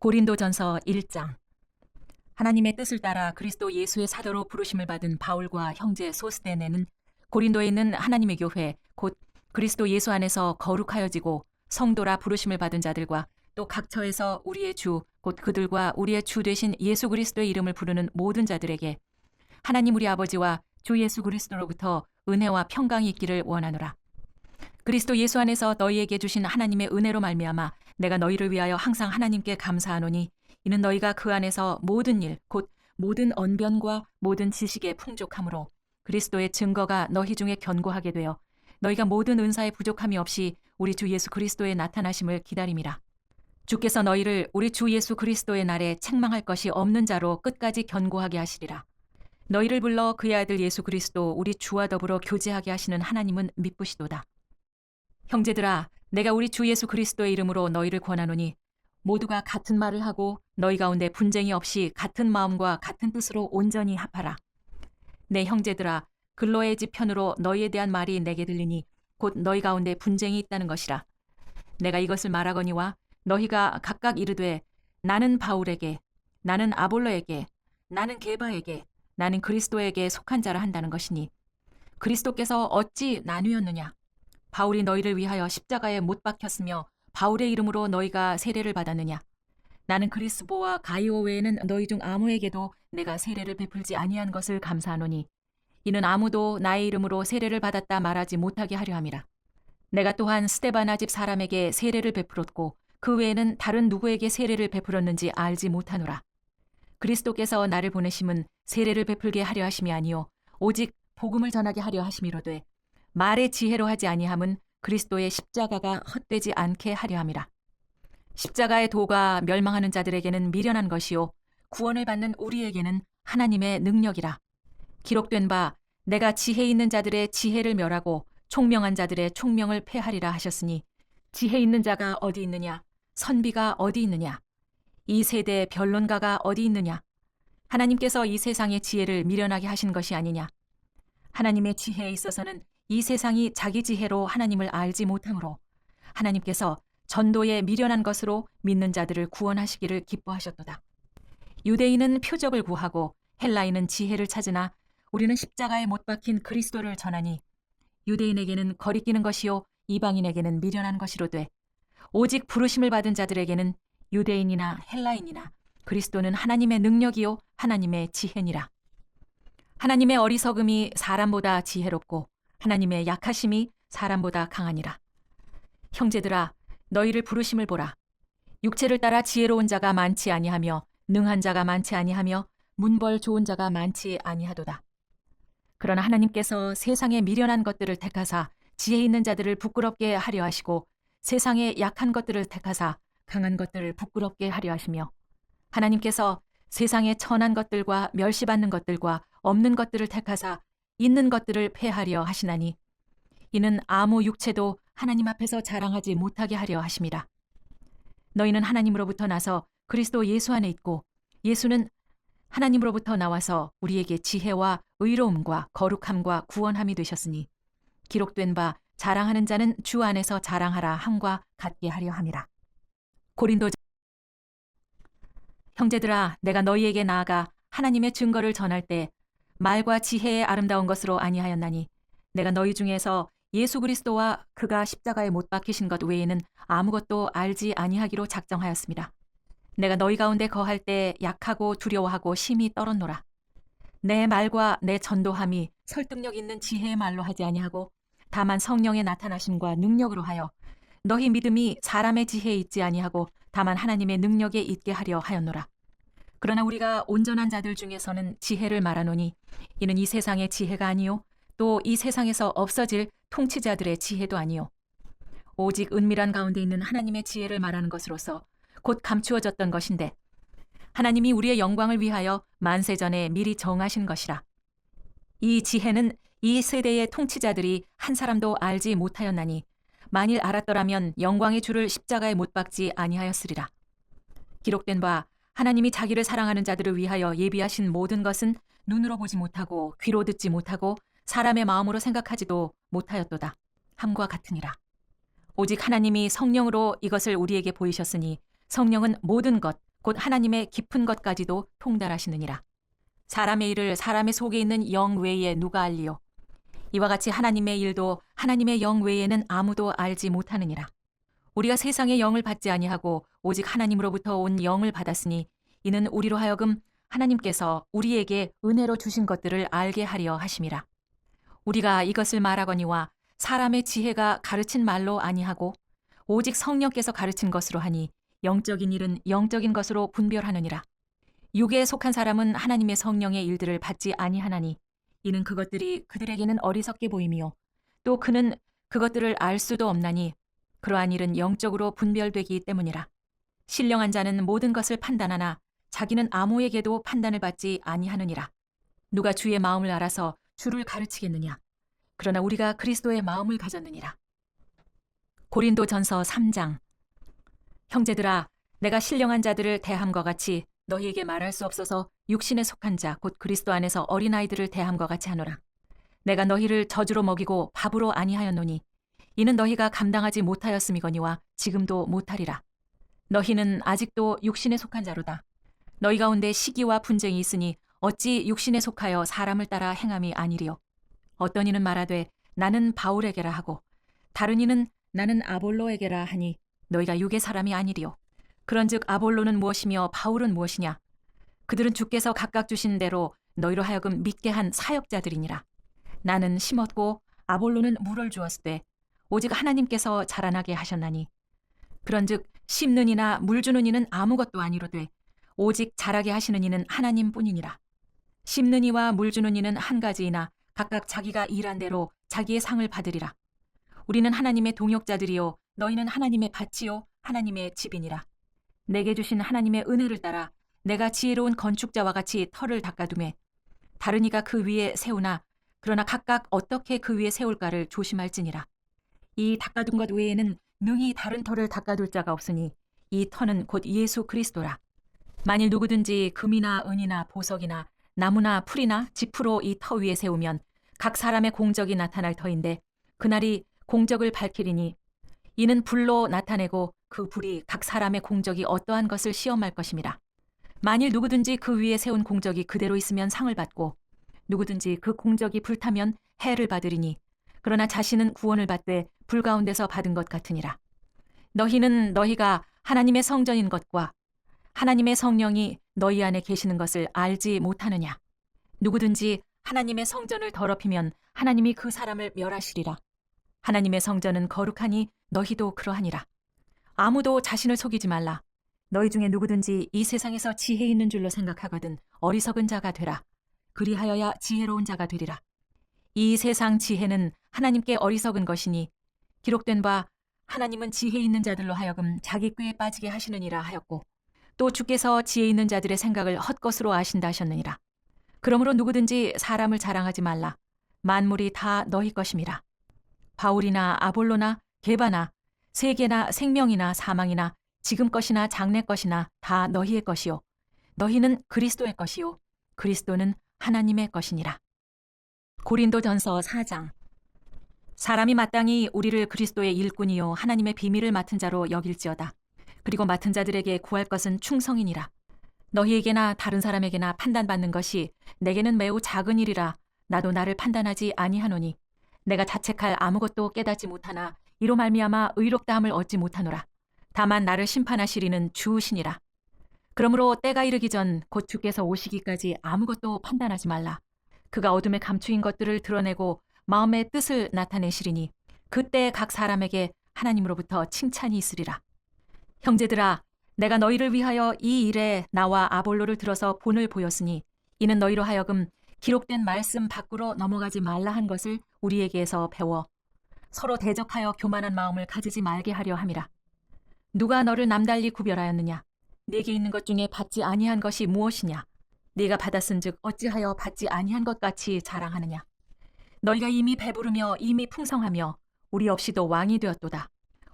고린도전서 1장. 하나님의 뜻을 따라 그리스도 예수의 사도로 부르심을 받은 바울과 형제 소스데네는 고린도에 있는 하나님의 교회 곧 그리스도 예수 안에서 거룩하여지고 성도라 부르심을 받은 자들과 또 각 처에서 우리의 주 곧 그들과 우리의 주 되신 예수 그리스도의 이름을 부르는 모든 자들에게 하나님 우리 아버지와 주 예수 그리스도로부터 은혜와 평강이 있기를 원하노라. 그리스도 예수 안에서 너희에게 주신 하나님의 은혜로 말미암아 내가 너희를 위하여 항상 하나님께 감사하노니 이는 너희가 그 안에서 모든 일 곧 모든 언변과 모든 지식에 풍족함으로 그리스도의 증거가 너희 중에 견고하게 되어 너희가 모든 은사에 부족함이 없이 우리 주 예수 그리스도의 나타나심을 기다림이라. 주께서 너희를 우리 주 예수 그리스도의 날에 책망할 것이 없는 자로 끝까지 견고하게 하시리라. 너희를 불러 그의 아들 예수 그리스도 우리 주와 더불어 교제하게 하시는 하나님은 미쁘시도다. 형제들아, 내가 우리 주 예수 그리스도의 이름으로 너희를 권하노니 모두가 같은 말을 하고 너희 가운데 분쟁이 없이 같은 마음과 같은 뜻으로 온전히 합하라. 내 형제들아, 글로의 집 편으로 너희에 대한 말이 내게 들리니 곧 너희 가운데 분쟁이 있다는 것이라. 내가 이것을 말하거니와 너희가 각각 이르되 나는 바울에게, 나는 아볼로에게, 나는 게바에게, 나는 그리스도에게 속한 자라 한다는 것이니 그리스도께서 어찌 나뉘었느냐? 바울이 너희를 위하여 십자가에 못 박혔으며 바울의 이름으로 너희가 세례를 받았느냐? 나는 그리스보와 가이오 외에는 너희 중 아무에게도 내가 세례를 베풀지 아니한 것을 감사하노니 이는 아무도 나의 이름으로 세례를 받았다 말하지 못하게 하려 함이라. 내가 또한 스데바나 집 사람에게 세례를 베풀었고 그 외에는 다른 누구에게 세례를 베풀었는지 알지 못하노라. 그리스도께서 나를 보내심은 세례를 베풀게 하려 하심이 아니요 오직 복음을 전하게 하려 하심이로되 말의 지혜로 하지 아니함은 그리스도의 십자가가 헛되지 않게 하려 함이라. 십자가의 도가 멸망하는 자들에게는 미련한 것이요 구원을 받는 우리에게는 하나님의 능력이라. 기록된 바 내가 지혜 있는 자들의 지혜를 멸하고 총명한 자들의 총명을 패하리라 하셨으니 지혜 있는 자가 어디 있느냐? 선비가 어디 있느냐? 이 세대의 변론가가 어디 있느냐? 하나님께서 이 세상의 지혜를 미련하게 하신 것이 아니냐? 하나님의 지혜에 있어서는 이 세상이 자기 지혜로 하나님을 알지 못하므로 하나님께서 전도에 미련한 것으로 믿는 자들을 구원하시기를 기뻐하셨도다. 유대인은 표적을 구하고 헬라인은 지혜를 찾으나 우리는 십자가에 못 박힌 그리스도를 전하니 유대인에게는 거리끼는 것이요 이방인에게는 미련한 것이로되 오직 부르심을 받은 자들에게는 유대인이나 헬라인이나 그리스도는 하나님의 능력이요 하나님의 지혜니라. 하나님의 어리석음이 사람보다 지혜롭고 하나님의 약하심이 사람보다 강하니라. 형제들아, 너희를 부르심을 보라. 육체를 따라 지혜로운 자가 많지 아니하며 능한 자가 많지 아니하며 문벌 좋은 자가 많지 아니하도다. 그러나 하나님께서 세상의 미련한 것들을 택하사 지혜 있는 자들을 부끄럽게 하려 하시고 세상의 약한 것들을 택하사 강한 것들을 부끄럽게 하려 하시며 하나님께서 세상의 천한 것들과 멸시받는 것들과 없는 것들을 택하사 있는 것들을 패하려 하시나니 이는 아무 육체도 하나님 앞에서 자랑하지 못하게 하려 하심이라. 너희는 하나님으로부터 나서 그리스도 예수 안에 있고 예수는 하나님으로부터 나와서 우리에게 지혜와 의로움과 거룩함과 구원함이 되셨으니 기록된 바 자랑하는 자는 주 안에서 자랑하라 함과 같게 하려 함이라. 고린도 형제들아, 내가 너희에게 나아가 하나님의 증거를 전할 때 말과 지혜의 아름다운 것으로 아니하였나니 내가 너희 중에서 예수 그리스도와 그가 십자가에 못 박히신 것 외에는 아무것도 알지 아니하기로 작정하였습니다. 내가 너희 가운데 거할 때 약하고 두려워하고 심히 떨었노라. 내 말과 내 전도함이 설득력 있는 지혜의 말로 하지 아니하고 다만 성령의 나타나심과 능력으로 하여 너희 믿음이 사람의 지혜에 있지 아니하고 다만 하나님의 능력에 있게 하려 하였노라. 그러나 우리가 온전한 자들 중에서는 지혜를 말하노니 이는 이 세상의 지혜가 아니요 또 이 세상에서 없어질 통치자들의 지혜도 아니요 오직 은밀한 가운데 있는 하나님의 지혜를 말하는 것으로서 곧 감추어졌던 것인데 하나님이 우리의 영광을 위하여 만세전에 미리 정하신 것이라. 이 지혜는 이 세대의 통치자들이 한 사람도 알지 못하였나니 만일 알았더라면 영광의 주를 십자가에 못 박지 아니하였으리라. 기록된 바 하나님이 자기를 사랑하는 자들을 위하여 예비하신 모든 것은 눈으로 보지 못하고 귀로 듣지 못하고 사람의 마음으로 생각하지도 못하였도다 함과 같으니라. 오직 하나님이 성령으로 이것을 우리에게 보이셨으니 성령은 모든 것 곧 하나님의 깊은 것까지도 통달하시느니라. 사람의 일을 사람의 속에 있는 영 외에 누가 알리요? 이와 같이 하나님의 일도 하나님의 영 외에는 아무도 알지 못하느니라. 우리가 세상의 영을 받지 아니하고 오직 하나님으로부터 온 영을 받았으니 이는 우리로 하여금 하나님께서 우리에게 은혜로 주신 것들을 알게 하려 하심이라. 우리가 이것을 말하거니와 사람의 지혜가 가르친 말로 아니하고 오직 성령께서 가르친 것으로 하니 영적인 일은 영적인 것으로 분별하느니라. 육에 속한 사람은 하나님의 성령의 일들을 받지 아니하나니 이는 그것들이 그들에게는 어리석게 보임이요 또 그는 그것들을 알 수도 없나니 그러한 일은 영적으로 분별되기 때문이라. 신령한 자는 모든 것을 판단하나 자기는 아무에게도 판단을 받지 아니하느니라. 누가 주의 마음을 알아서 주를 가르치겠느냐? 그러나 우리가 그리스도의 마음을 가졌느니라. 고린도전서 3장. 형제들아, 내가 신령한 자들을 대함과 같이 너희에게 말할 수 없어서 육신에 속한 자 곧 그리스도 안에서 어린아이들을 대함과 같이 하노라. 내가 너희를 저주로 먹이고 밥으로 아니하였노니 이는 너희가 감당하지 못하였음이거니와 지금도 못하리라. 너희는 아직도 육신에 속한 자로다. 너희 가운데 시기와 분쟁이 있으니 어찌 육신에 속하여 사람을 따라 행함이 아니리요. 어떤 이는 말하되 나는 바울에게라 하고 다른 이는 나는 아볼로에게라 하니 너희가 육의 사람이 아니리요. 그런즉 아볼로는 무엇이며 바울은 무엇이냐? 그들은 주께서 각각 주신 대로 너희로 하여금 믿게 한 사역자들이니라. 나는 심었고 아볼로는 물을 주었을 때 오직 하나님께서 자라나게 하셨나니 그런즉 심는 이나 물 주는 이는 아무것도 아니로되 오직 자라게 하시는 이는 하나님뿐이니라. 심는 이와 물 주는 이는 한 가지이나 각각 자기가 일한 대로 자기의 상을 받으리라. 우리는 하나님의 동역자들이요 너희는 하나님의 밭이요 하나님의 집이니라. 내게 주신 하나님의 은혜를 따라 내가 지혜로운 건축자와 같이 터를 닦아두매 다른 이가 그 위에 세우나 그러나 각각 어떻게 그 위에 세울까를 조심할지니라. 이 닦아둔 것 외에는 능히 다른 터를 닦아둘 자가 없으니 이 터는 곧 예수 그리스도라. 만일 누구든지 금이나 은이나 보석이나 나무나 풀이나 지푸로 이 터 위에 세우면 각 사람의 공적이 나타날 터인데 그날이 공적을 밝히리니 이는 불로 나타내고 그 불이 각 사람의 공적이 어떠한 것을 시험할 것임이라. 만일 누구든지 그 위에 세운 공적이 그대로 있으면 상을 받고 누구든지 그 공적이 불타면 해를 받으리니 그러나 자신은 구원을 받되 불 가운데서 받은 것 같으니라. 너희는 너희가 하나님의 성전인 것과 하나님의 성령이 너희 안에 계시는 것을 알지 못하느냐? 누구든지 하나님의 성전을 더럽히면 하나님이 그 사람을 멸하시리라. 하나님의 성전은 거룩하니 너희도 그러하니라. 아무도 자신을 속이지 말라. 너희 중에 누구든지 이 세상에서 지혜 있는 줄로 생각하거든 어리석은 자가 되라. 그리하여야 지혜로운 자가 되리라. 이 세상 지혜는 하나님께 어리석은 것이니 기록된 바 하나님은 지혜 있는 자들로 하여금 자기 꾀에 빠지게 하시느니라 하였고 또 주께서 지혜 있는 자들의 생각을 헛것으로 아신다 하셨느니라. 그러므로 누구든지 사람을 자랑하지 말라. 만물이 다 너희 것임이라. 바울이나 아볼로나 게바나 세계나 생명이나 사망이나 지금 것이나 장래 것이나 다 너희의 것이요 너희는 그리스도의 것이요 그리스도는 하나님의 것이니라. 고린도전서 4장. 사람이 마땅히 우리를 그리스도의 일꾼이요 하나님의 비밀을 맡은 자로 여길지어다. 그리고 맡은 자들에게 구할 것은 충성이니라. 너희에게나 다른 사람에게나 판단받는 것이 내게는 매우 작은 일이라. 나도 나를 판단하지 아니하노니 내가 자책할 아무것도 깨닫지 못하나 이로 말미암아 의롭다함을 얻지 못하노라. 다만 나를 심판하시리는 주우시니라. 그러므로 때가 이르기 전 곧 주께서 오시기까지 아무것도 판단하지 말라. 그가 어둠에 감추인 것들을 드러내고 마음의 뜻을 나타내시리니 그때 각 사람에게 하나님으로부터 칭찬이 있으리라. 형제들아, 내가 너희를 위하여 이 일에 나와 아볼로를 들어서 본을 보였으니 이는 너희로 하여금 기록된 말씀 밖으로 넘어가지 말라 한 것을 우리에게서 배워 서로 대적하여 교만한 마음을 가지지 말게 하려 함이라. 누가 너를 남달리 구별하였느냐? 네게 있는 것 중에 받지 아니한 것이 무엇이냐? 네가 받았은즉 어찌하여 받지 아니한 것 같이 자랑하느냐? 너희가 이미 배부르며 이미 풍성하며 우리 없이도 왕이 되었도다.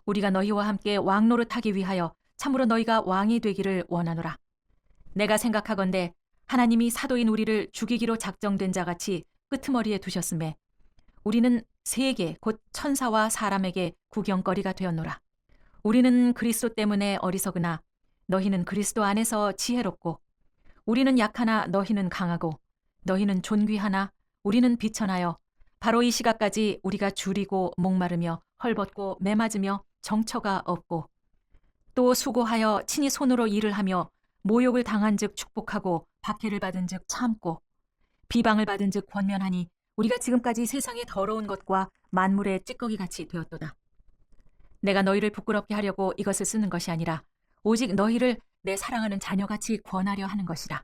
우리가 너희와 함께 왕 노릇하기 위하여 참으로 너희가 왕이 되기를 원하노라. 내가 생각하건대 하나님이 사도인 우리를 죽이기로 작정된 자같이 끄트머리에 두셨음에 우리는 세계 곧 천사와 사람에게 구경거리가 되었노라. 우리는 그리스도 때문에 어리석으나 너희는 그리스도 안에서 지혜롭고 우리는 약하나 너희는 강하고 너희는 존귀하나 우리는 비천하여 바로 이 시각까지 우리가 줄이고 목마르며 헐벗고 매맞으며 정처가 없고 또 수고하여 친히 손으로 일을 하며 모욕을 당한즉 축복하고 박해를 받은즉 참고 비방을 받은즉 권면하니 우리가 지금까지 세상의 더러운 것과 만물의 찌꺼기같이 되었도다. 내가 너희를 부끄럽게 하려고 이것을 쓰는 것이 아니라 오직 너희를 내 사랑하는 자녀같이 권하려 하는 것이라.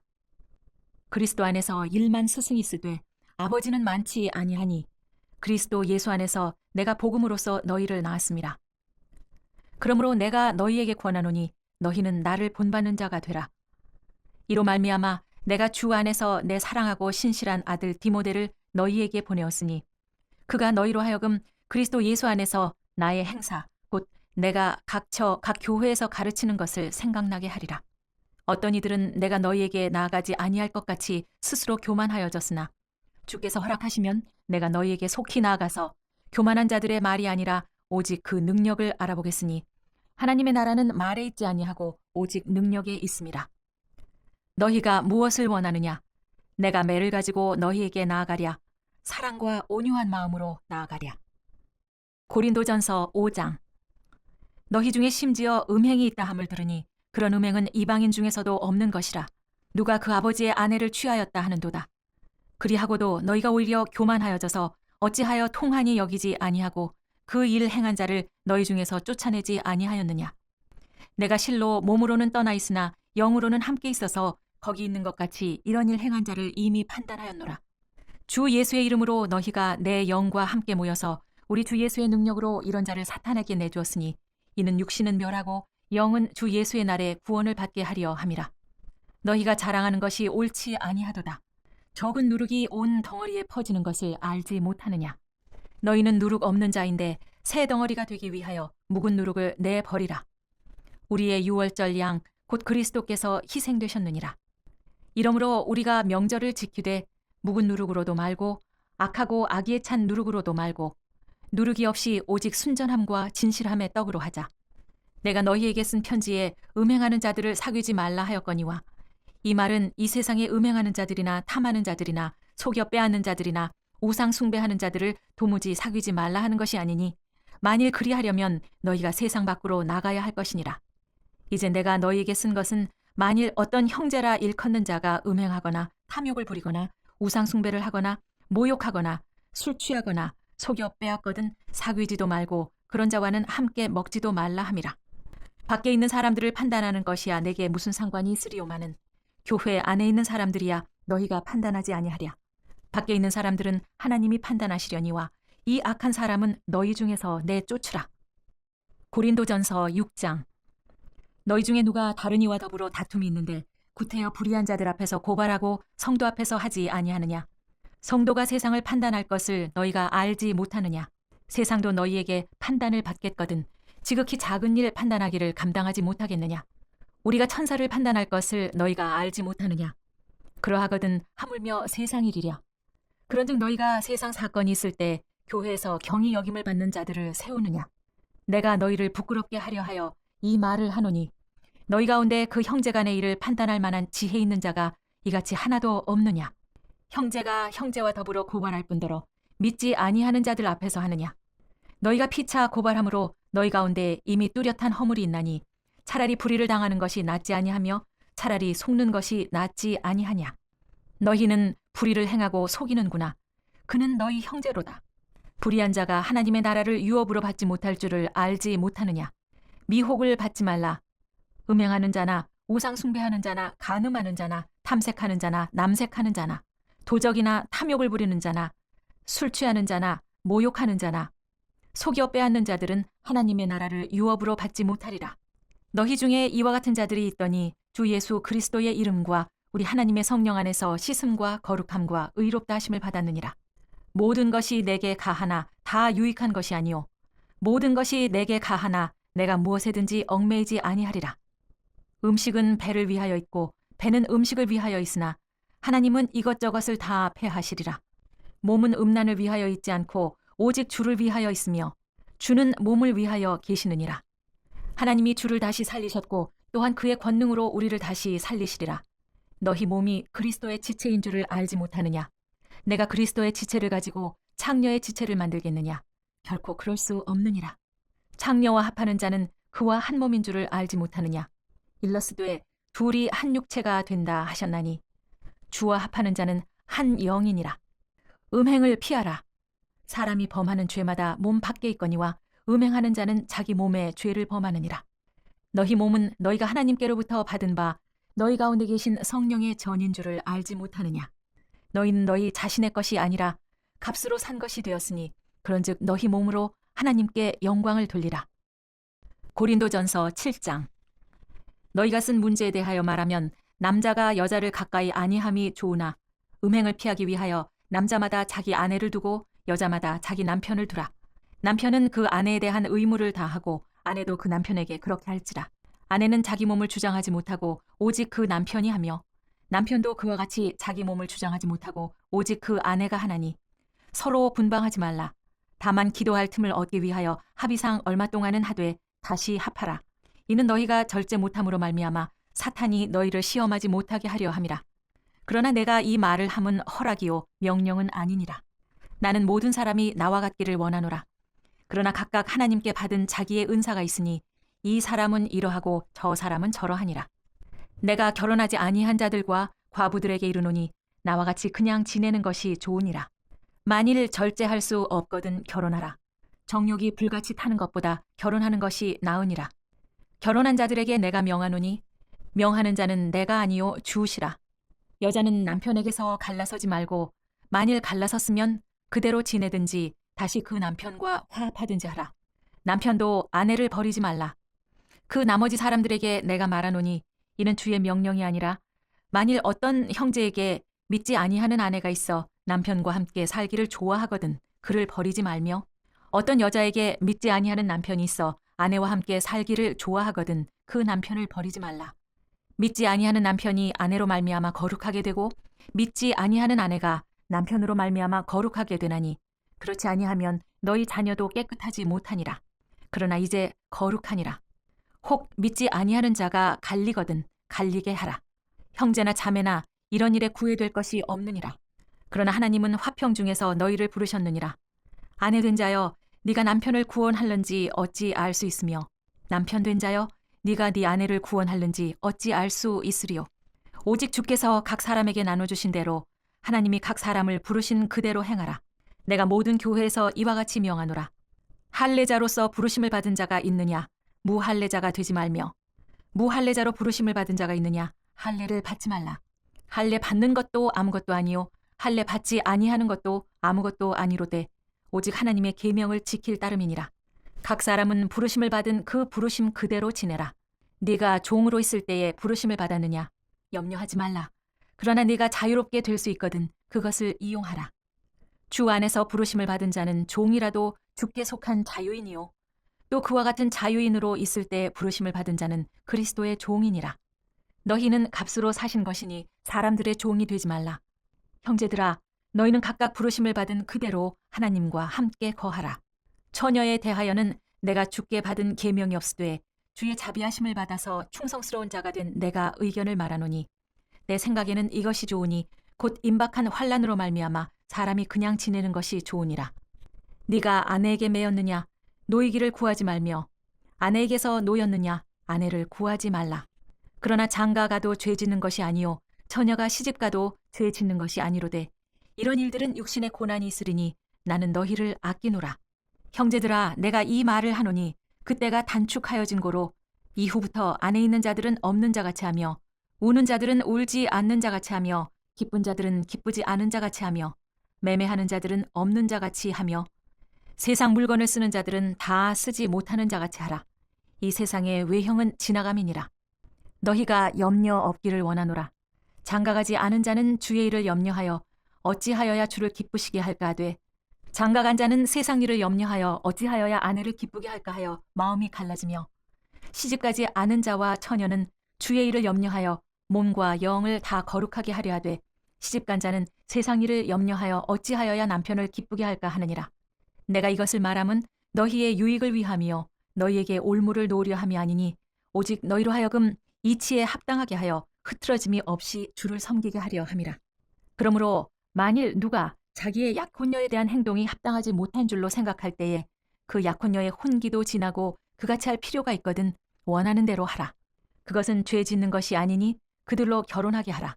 그리스도 안에서 일만 스승이 있으되 아버지는 많지 아니하니 그리스도 예수 안에서 내가 복음으로써 너희를 낳았습니다. 그러므로 내가 너희에게 권하노니 너희는 나를 본받는 자가 되라. 이로 말미암아 내가 주 안에서 내 사랑하고 신실한 아들 디모데를 너희에게 보내었으니 그가 너희로 하여금 그리스도 예수 안에서 나의 행사 곧 내가 각 교회에서 가르치는 것을 생각나게 하리라. 어떤 이들은 내가 너희에게 나아가지 아니할 것 같이 스스로 교만하여졌으나 주께서 허락하시면 내가 너희에게 속히 나아가서 교만한 자들의 말이 아니라 오직 그 능력을 알아보겠으니 하나님의 나라는 말에 있지 아니하고 오직 능력에 있습니다. 너희가 무엇을 원하느냐? 내가 매를 가지고 너희에게 나아가랴. 사랑과 온유한 마음으로 나아가랴. 고린도전서 5장. 너희 중에 심지어 음행이 있다 함을 들으니 그런 음행은 이방인 중에서도 없는 것이라. 누가 그 아버지의 아내를 취하였다 하는도다. 그리하고도 너희가 오히려 교만하여져서 어찌하여 통한이 여기지 아니하고 그 일을 행한 자를 너희 중에서 쫓아내지 아니하였느냐. 내가 실로 몸으로는 떠나 있으나 영으로는 함께 있어서 거기 있는 것 같이 이런 일 행한 자를 이미 판단하였노라. 주 예수의 이름으로 너희가 내 영과 함께 모여서 우리 주 예수의 능력으로 이런 자를 사탄에게 내주었으니 이는 육신은 멸하고 영은 주 예수의 날에 구원을 받게 하려 함이라. 너희가 자랑하는 것이 옳지 아니하도다. 적은 누룩이 온 덩어리에 퍼지는 것을 알지 못하느냐. 너희는 누룩 없는 자인데 새 덩어리가 되기 위하여 묵은 누룩을 내버리라. 우리의 유월절 양 곧 그리스도께서 희생되셨느니라. 이러므로 우리가 명절을 지키되 묵은 누룩으로도 말고 악하고 악의에 찬 누룩으로도 말고 누룩이 없이 오직 순전함과 진실함의 떡으로 하자. 내가 너희에게 쓴 편지에 음행하는 자들을 사귀지 말라 하였거니와 이 말은 이 세상에 음행하는 자들이나 탐하는 자들이나 속여 빼앗는 자들이나 우상 숭배하는 자들을 도무지 사귀지 말라 하는 것이 아니니 만일 그리하려면 너희가 세상 밖으로 나가야 할 것이니라. 이제 내가 너희에게 쓴 것은 만일 어떤 형제라 일컫는 자가 음행하거나 탐욕을 부리거나 우상 숭배를 하거나 모욕하거나 술 취하거나 속여 빼앗거든 사귀지도 말고 그런 자와는 함께 먹지도 말라 함이라. 밖에 있는 사람들을 판단하는 것이야 내게 무슨 상관이 있으리오마는 교회 안에 있는 사람들이야 너희가 판단하지 아니하랴. 밖에 있는 사람들은 하나님이 판단하시려니와 이 악한 사람은 너희 중에서 내쫓으라. 고린도전서 6장. 너희 중에 누가 다른 이와 더불어 다툼이 있는데 구태여 불의한 자들 앞에서 고발하고 성도 앞에서 하지 아니하느냐. 성도가 세상을 판단할 것을 너희가 알지 못하느냐. 세상도 너희에게 판단을 받겠거든 지극히 작은 일 판단하기를 감당하지 못하겠느냐. 우리가 천사를 판단할 것을 너희가 알지 못하느냐. 그러하거든 하물며 세상 일이랴. 그런즉 너희가 세상 사건이 있을 때 교회에서 경히 여김을 받는 자들을 세우느냐. 내가 너희를 부끄럽게 하려 하여 이 말을 하노니 너희 가운데 그 형제 간의 일을 판단할 만한 지혜 있는 자가 이같이 하나도 없느냐. 형제가 형제와 더불어 고발할 뿐더러 믿지 아니하는 자들 앞에서 하느냐. 너희가 피차 고발함으로 너희 가운데 이미 뚜렷한 허물이 있나니 차라리 불의를 당하는 것이 낫지 아니하며 차라리 속는 것이 낫지 아니하냐. 너희는 불의를 행하고 속이는구나. 그는 너희 형제로다. 불의한 자가 하나님의 나라를 유업으로 받지 못할 줄을 알지 못하느냐. 미혹을 받지 말라. 음행하는 자나 우상 숭배하는 자나 간음하는 자나 탐색하는 자나 남색하는 자나 도적이나 탐욕을 부리는 자나 술 취하는 자나 모욕하는 자나 속여 빼앗는 자들은 하나님의 나라를 유업으로 받지 못하리라. 너희 중에 이와 같은 자들이 있더니 주 예수 그리스도의 이름과 우리 하나님의 성령 안에서 씻음과 거룩함과 의롭다 하심을 받았느니라. 모든 것이 내게 가하나 다 유익한 것이 아니오. 모든 것이 내게 가하나 내가 무엇에든지 얽매이지 아니하리라. 음식은 배를 위하여 있고 배는 음식을 위하여 있으나 하나님은 이것저것을 다 패하시리라. 몸은 음란을 위하여 있지 않고 오직 주를 위하여 있으며 주는 몸을 위하여 계시느니라. 하나님이 주를 다시 살리셨고 또한 그의 권능으로 우리를 다시 살리시리라. 너희 몸이 그리스도의 지체인 줄을 알지 못하느냐? 내가 그리스도의 지체를 가지고 창녀의 지체를 만들겠느냐? 결코 그럴 수 없느니라. 창녀와 합하는 자는 그와 한 몸인 줄을 알지 못하느냐? 일러스되 둘이 한 육체가 된다 하셨나니 주와 합하는 자는 한 영이니라. 음행을 피하라. 사람이 범하는 죄마다 몸 밖에 있거니와 음행하는 자는 자기 몸에 죄를 범하느니라. 너희 몸은 너희가 하나님께로부터 받은 바 너희 가운데 계신 성령의 전인 줄을 알지 못하느냐? 너희는 너희 자신의 것이 아니라 값으로 산 것이 되었으니 그런즉 너희 몸으로 하나님께 영광을 돌리라. 고린도전서 7장. 너희가 쓴 문제에 대하여 말하면 남자가 여자를 가까이 아니함이 좋으나 음행을 피하기 위하여 남자마다 자기 아내를 두고 여자마다 자기 남편을 두라. 남편은 그 아내에 대한 의무를 다하고 아내도 그 남편에게 그렇게 할지라. 아내는 자기 몸을 주장하지 못하고 오직 그 남편이 하며 남편도 그와 같이 자기 몸을 주장하지 못하고 오직 그 아내가 하나니 서로 분방하지 말라. 다만 기도할 틈을 얻기 위하여 합의상 얼마 동안은 하되 다시 합하라. 이는 너희가 절제 못함으로 말미암아 사탄이 너희를 시험하지 못하게 하려 함이라. 그러나 내가 이 말을 함은 허락이요 명령은 아니니라. 나는 모든 사람이 나와 같기를 원하노라. 그러나 각각 하나님께 받은 자기의 은사가 있으니 이 사람은 이러하고 저 사람은 저러하니라. 내가 결혼하지 아니한 자들과 과부들에게 이르노니 나와 같이 그냥 지내는 것이 좋으니라. 만일 절제할 수 없거든 결혼하라. 정욕이 불같이 타는 것보다 결혼하는 것이 나으니라. 결혼한 자들에게 내가 명하노니 명하는 자는 내가 아니요 주시라. 여자는 남편에게서 갈라서지 말고 만일 갈라섰으면 그대로 지내든지 다시 그 남편과 화합하든지 하라. 남편도 아내를 버리지 말라. 그 나머지 사람들에게 내가 말하노니 이는 주의 명령이 아니라 만일 어떤 형제에게 믿지 아니하는 아내가 있어 남편과 함께 살기를 좋아하거든 그를 버리지 말며 어떤 여자에게 믿지 아니하는 남편이 있어 아내와 함께 살기를 좋아하거든 그 남편을 버리지 말라. 믿지 아니하는 남편이 아내로 말미암아 거룩하게 되고 믿지 아니하는 아내가 남편으로 말미암아 거룩하게 되나니 그렇지 아니하면 너희 자녀도 깨끗하지 못하니라. 그러나 이제 거룩하니라. 혹 믿지 아니하는 자가 갈리거든 갈리게 하라. 형제나 자매나 이런 일에 구애될 것이 없느니라. 그러나 하나님은 화평 중에서 너희를 부르셨느니라. 아내 된 자여 네가 남편을 구원할는지 어찌 알 수 있으며 남편 된 자여 네가 네 아내를 구원할는지 어찌 알 수 있으리요. 오직 주께서 각 사람에게 나눠주신 대로 하나님이 각 사람을 부르신 그대로 행하라. 내가 모든 교회에서 이와 같이 명하노라. 할례자로서 부르심을 받은 자가 있느냐 무할례자가 되지 말며 무할례자로 부르심을 받은 자가 있느냐 할례를 받지 말라. 할례 받는 것도 아무것도 아니요 할례 받지 아니하는 것도 아무것도 아니로되 오직 하나님의 계명을 지킬 따름이니라. 각 사람은 부르심을 받은 그 부르심 그대로 지내라. 네가 종으로 있을 때에 부르심을 받았느냐 염려하지 말라. 그러나 네가 자유롭게 될 수 있거든 그것을 이용하라. 주 안에서 부르심을 받은 자는 종이라도 주께 속한 자유인이요 또 그와 같은 자유인으로 있을 때 부르심을 받은 자는 그리스도의 종이니라. 너희는 값으로 사신 것이니 사람들의 종이 되지 말라. 형제들아 너희는 각각 부르심을 받은 그대로 하나님과 함께 거하라. 처녀에 대하여는 내가 주께 받은 계명이 없으되 주의 자비하심을 받아서 충성스러운 자가 된 내가 의견을 말하노니 내 생각에는 이것이 좋으니 곧 임박한 환난으로 말미암아 사람이 그냥 지내는 것이 좋으니라. 네가 아내에게 매였느냐 노이기를 구하지 말며 아내에게서 노였느냐 아내를 구하지 말라. 그러나 장가가도 죄 짓는 것이 아니요 처녀가 시집가도 죄 짓는 것이 아니로되 이런 일들은 육신의 고난이 있으리니 나는 너희를 아끼노라. 형제들아 내가 이 말을 하노니 그때가 단축하여진 고로 이후부터 안에 있는 자들은 없는 자같이 하며 우는 자들은 울지 않는 자같이 하며 기쁜 자들은 기쁘지 않은 자같이 하며 매매하는 자들은 없는 자같이 하며 세상 물건을 쓰는 자들은 다 쓰지 못하는 자같이 하라. 이 세상의 외형은 지나감이니라. 너희가 염려 없기를 원하노라. 장가가지 않은 자는 주의 일을 염려하여 어찌하여야 주를 기쁘시게 할까 하되 장가간 자는 세상 일을 염려하여 어찌하여야 아내를 기쁘게 할까 하여 마음이 갈라지며 시집가지 않은 자와 처녀는 주의 일을 염려하여 몸과 영을 다 거룩하게 하려 하되 시집간 자는 세상 일을 염려하여 어찌하여야 남편을 기쁘게 할까 하느니라. 내가 이것을 말함은 너희의 유익을 위함이요 너희에게 올무를 놓으려 함이 아니니 오직 너희로 하여금 이치에 합당하게 하여 흐트러짐이 없이 주를 섬기게 하려 함이라. 그러므로 만일 누가 자기의 약혼녀에 대한 행동이 합당하지 못한 줄로 생각할 때에 그 약혼녀의 혼기도 지나고 그같이 할 필요가 있거든 원하는 대로 하라. 그것은 죄 짓는 것이 아니니 그들로 결혼하게 하라.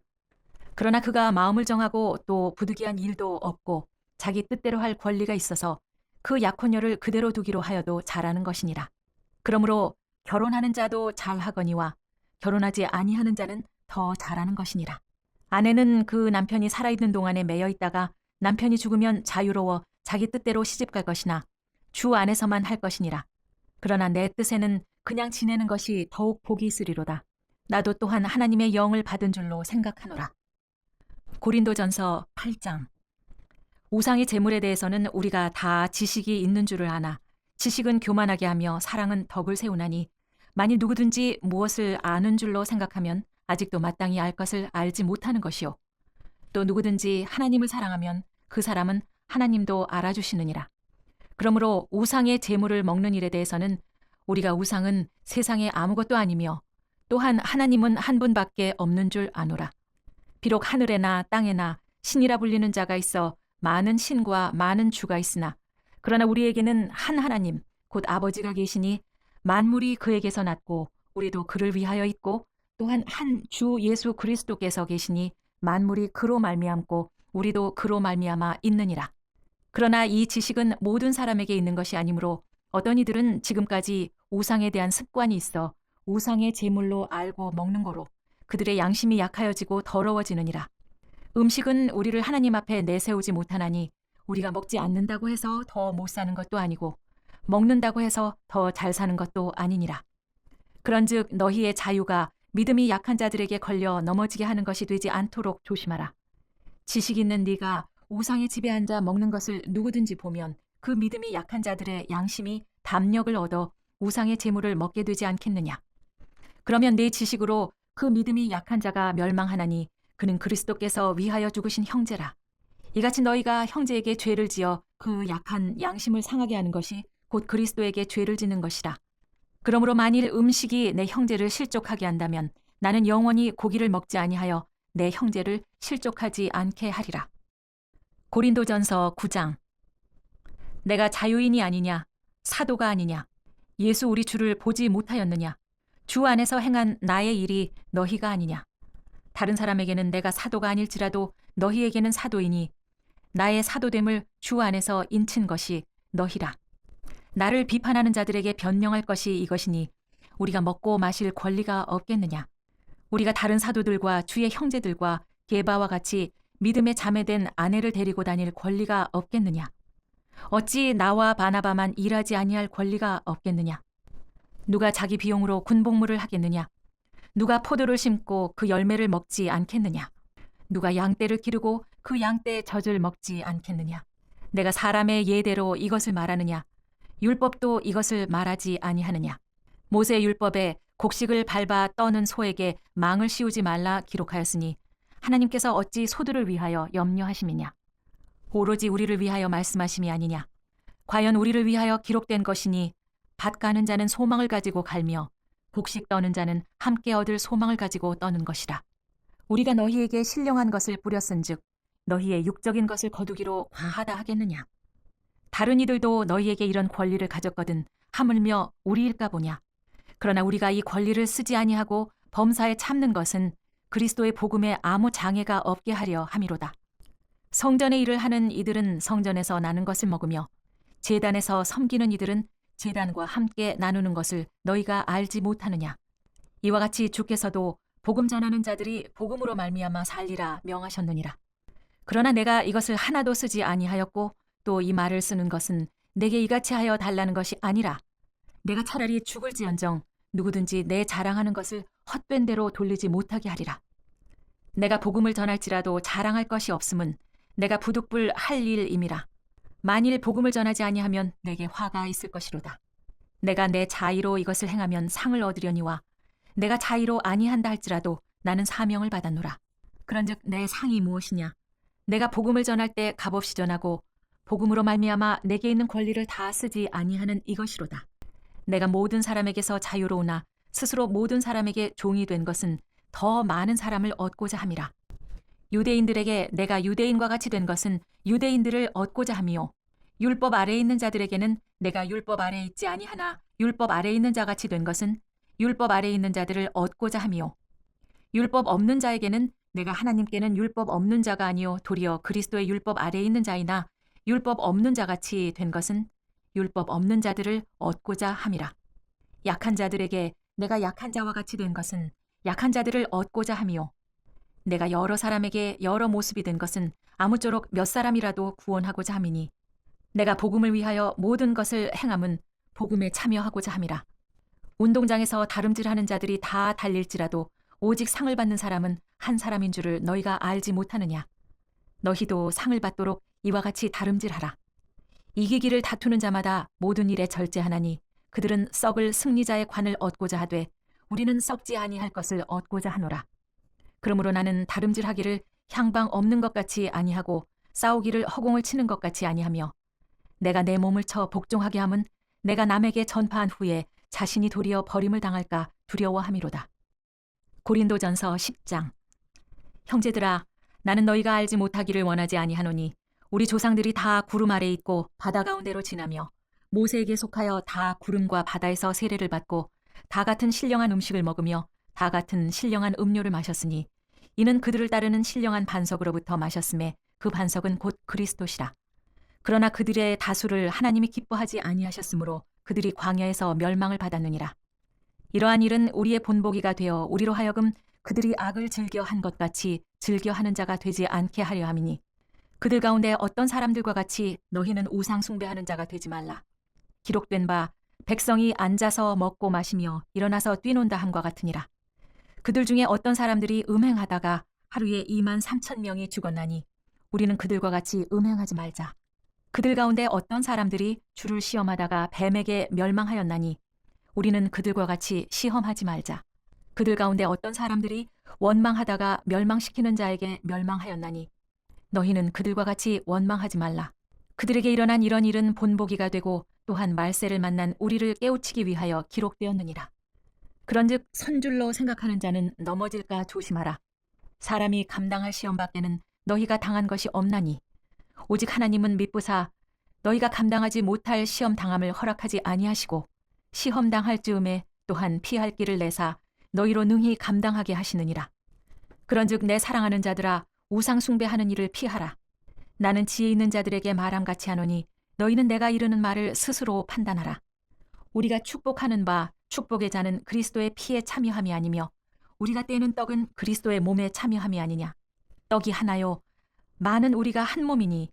그러나 그가 마음을 정하고 또 부득이한 일도 없고 자기 뜻대로 할 권리가 있어서 그 약혼녀를 그대로 두기로 하여도 잘하는 것이니라. 그러므로 결혼하는 자도 잘하거니와 결혼하지 아니하는 자는 더 잘하는 것이니라. 아내는 그 남편이 살아있는 동안에 매여 있다가 남편이 죽으면 자유로워 자기 뜻대로 시집갈 것이나 주 안에서만 할 것이니라. 그러나 내 뜻에는 그냥 지내는 것이 더욱 복이 있으리로다. 나도 또한 하나님의 영을 받은 줄로 생각하노라. 고린도전서 8장. 우상의 제물에 대해서는 우리가 다 지식이 있는 줄을 아나 지식은 교만하게 하며 사랑은 덕을 세우나니 만일 누구든지 무엇을 아는 줄로 생각하면 아직도 마땅히 알 것을 알지 못하는 것이요. 또 누구든지 하나님을 사랑하면 그 사람은 하나님도 알아주시느니라. 그러므로 우상의 제물을 먹는 일에 대해서는 우리가 우상은 세상에 아무것도 아니며 또한 하나님은 한 분밖에 없는 줄 아노라. 비록 하늘에나 땅에나 신이라 불리는 자가 있어 많은 신과 많은 주가 있으나 그러나 우리에게는 한 하나님 곧 아버지가 계시니 만물이 그에게서 났고 우리도 그를 위하여 있고 또한 한 주 예수 그리스도께서 계시니 만물이 그로 말미암고 우리도 그로 말미암아 있느니라. 그러나 이 지식은 모든 사람에게 있는 것이 아니므로 어떤 이들은 지금까지 우상에 대한 습관이 있어 우상의 제물로 알고 먹는 거로 그들의 양심이 약하여지고 더러워지느니라. 음식은 우리를 하나님 앞에 내세우지 못하나니 우리가 먹지 않는다고 해서 더 못 사는 것도 아니고 먹는다고 해서 더 잘 사는 것도 아니니라. 그런즉 너희의 자유가 믿음이 약한 자들에게 걸려 넘어지게 하는 것이 되지 않도록 조심하라. 지식 있는 네가 우상의 집에 앉아 먹는 것을 누구든지 보면 그 믿음이 약한 자들의 양심이 담력을 얻어 우상의 제물을 먹게 되지 않겠느냐. 그러면 네 지식으로 그 믿음이 약한 자가 멸망하나니 그는 그리스도께서 위하여 죽으신 형제라. 이같이 너희가 형제에게 죄를 지어 그 약한 양심을 상하게 하는 것이 곧 그리스도에게 죄를 짓는 것이라. 그러므로 만일 음식이 내 형제를 실족하게 한다면 나는 영원히 고기를 먹지 아니하여 내 형제를 실족하지 않게 하리라. 고린도전서 9장. 내가 자유인이 아니냐 사도가 아니냐 예수 우리 주를 보지 못하였느냐 주 안에서 행한 나의 일이 너희가 아니냐. 다른 사람에게는 내가 사도가 아닐지라도 너희에게는 사도이니 나의 사도됨을 주 안에서 인친 것이 너희라. 나를 비판하는 자들에게 변명할 것이 이것이니 우리가 먹고 마실 권리가 없겠느냐. 우리가 다른 사도들과 주의 형제들과 게바와 같이 믿음에 자매된 아내를 데리고 다닐 권리가 없겠느냐. 어찌 나와 바나바만 일하지 아니할 권리가 없겠느냐. 누가 자기 비용으로 군복무를 하겠느냐. 누가 포도를 심고 그 열매를 먹지 않겠느냐. 누가 양떼를 기르고 그 양떼의 젖을 먹지 않겠느냐. 내가 사람의 예대로 이것을 말하느냐. 율법도 이것을 말하지 아니하느냐. 모세 율법에 곡식을 밟아 떠는 소에게 망을 씌우지 말라 기록하였으니 하나님께서 어찌 소들을 위하여 염려하심이냐. 오로지 우리를 위하여 말씀하심이 아니냐. 과연 우리를 위하여 기록된 것이니 밭 가는 자는 소망을 가지고 갈며 곡식 떠는 자는 함께 얻을 소망을 가지고 떠는 것이라. 우리가 너희에게 신령한 것을 뿌렸은즉 너희의 육적인 것을 거두기로 과하다 하겠느냐. 다른 이들도 너희에게 이런 권리를 가졌거든 하물며 우리일까 보냐. 그러나 우리가 이 권리를 쓰지 아니하고 범사에 참는 것은 그리스도의 복음에 아무 장애가 없게 하려 함이로다. 성전의 일을 하는 이들은 성전에서 나는 것을 먹으며 제단에서 섬기는 이들은 제단과 함께 나누는 것을 너희가 알지 못하느냐. 이와 같이 주께서도 복음 전하는 자들이 복음으로 말미암아 살리라 명하셨느니라. 그러나 내가 이것을 하나도 쓰지 아니하였고 또 이 말을 쓰는 것은 내게 이같이 하여 달라는 것이 아니라 내가 차라리 죽을지언정 누구든지 내 자랑하는 것을 헛된 대로 돌리지 못하게 하리라. 내가 복음을 전할지라도 자랑할 것이 없음은 내가 부득불 할 일임이라. 만일 복음을 전하지 아니하면 내게 화가 있을 것이로다. 내가 내 자의로 이것을 행하면 상을 얻으려니와 내가 자의로 아니한다 할지라도 나는 사명을 받았노라. 그런즉 내 상이 무엇이냐. 내가 복음을 전할 때 값없이 전하고 복음으로 말미암아 내게 있는 권리를 다 쓰지 아니하는 이것이로다. 내가 모든 사람에게서 자유로우나 스스로 모든 사람에게 종이 된 것은 더 많은 사람을 얻고자 함이라. 유대인들에게 내가 유대인과 같이 된 것은 유대인들을 얻고자 함이요, 율법 아래에 있는 자들에게는 내가 율법 아래에 있지 아니하나 율법 아래에 있는 자 같이 된 것은 율법 아래에 있는 자들을 얻고자 함이요, 율법 없는 자에게는 내가 하나님께는 율법 없는 자가 아니요 도리어 그리스도의 율법 아래에 있는 자이나 율법 없는 자 같이 된 것은 율법 없는 자들을 얻고자 함이라. 약한 자들에게 내가 약한 자와 같이 된 것은 약한 자들을 얻고자 함이요, 내가 여러 사람에게 여러 모습이 된 것은 아무쪼록 몇 사람이라도 구원하고자 함이니 내가 복음을 위하여 모든 것을 행함은 복음에 참여하고자 함이라. 운동장에서 다름질하는 자들이 다 달릴지라도 오직 상을 받는 사람은 한 사람인 줄을 너희가 알지 못하느냐. 너희도 상을 받도록 이와 같이 다름질하라. 이기기를 다투는 자마다 모든 일에 절제하나니 그들은 썩을 승리자의 관을 얻고자 하되 우리는 썩지 아니할 것을 얻고자 하노라. 그러므로 나는 다름질하기를 향방 없는 것 같이 아니하고 싸우기를 허공을 치는 것 같이 아니하며 내가 내 몸을 쳐 복종하게 함은 내가 남에게 전파한 후에 자신이 도리어 버림을 당할까 두려워함이로다. 고린도전서 10장. 형제들아, 나는 너희가 알지 못하기를 원하지 아니하노니 우리 조상들이 다 구름 아래 있고 바다 가운데로 지나며 모세에게 속하여 다 구름과 바다에서 세례를 받고 다 같은 신령한 음식을 먹으며 다 같은 신령한 음료를 마셨으니 이는 그들을 따르는 신령한 반석으로부터 마셨음에 그 반석은 곧 그리스도시라. 그러나 그들의 다수를 하나님이 기뻐하지 아니하셨으므로 그들이 광야에서 멸망을 받았느니라. 이러한 일은 우리의 본보기가 되어 우리로 하여금 그들이 악을 즐겨 한 것 같이 즐겨 하는 자가 되지 않게 하려 함이니 그들 가운데 어떤 사람들과 같이 너희는 우상 숭배하는 자가 되지 말라. 기록된 바 백성이 앉아서 먹고 마시며 일어나서 뛰논다 함과 같으니라. 그들 중에 어떤 사람들이 음행하다가 하루에 23,000명이 죽었나니 우리는 그들과 같이 음행하지 말자. 그들 가운데 어떤 사람들이 주를 시험하다가 뱀에게 멸망하였나니 우리는 그들과 같이 시험하지 말자. 그들 가운데 어떤 사람들이 원망하다가 멸망시키는 자에게 멸망하였나니 너희는 그들과 같이 원망하지 말라. 그들에게 일어난 이런 일은 본보기가 되고 또한 말세를 만난 우리를 깨우치기 위하여 기록되었느니라. 그런즉 선줄로 생각하는 자는 넘어질까 조심하라. 사람이 감당할 시험 밖에는 너희가 당한 것이 없나니 오직 하나님은 미쁘사 너희가 감당하지 못할 시험 당함을 허락하지 아니하시고 시험 당할 즈음에 또한 피할 길을 내사 너희로 능히 감당하게 하시느니라. 그런즉 내 사랑하는 자들아, 우상 숭배하는 일을 피하라. 나는 지혜 있는 자들에게 말함같이 하노니 너희는 내가 이르는 말을 스스로 판단하라. 우리가 축복하는 바 축복의 자는 그리스도의 피에 참여함이 아니며 우리가 떼는 떡은 그리스도의 몸에 참여함이 아니냐. 떡이 하나요 많은 우리가 한 몸이니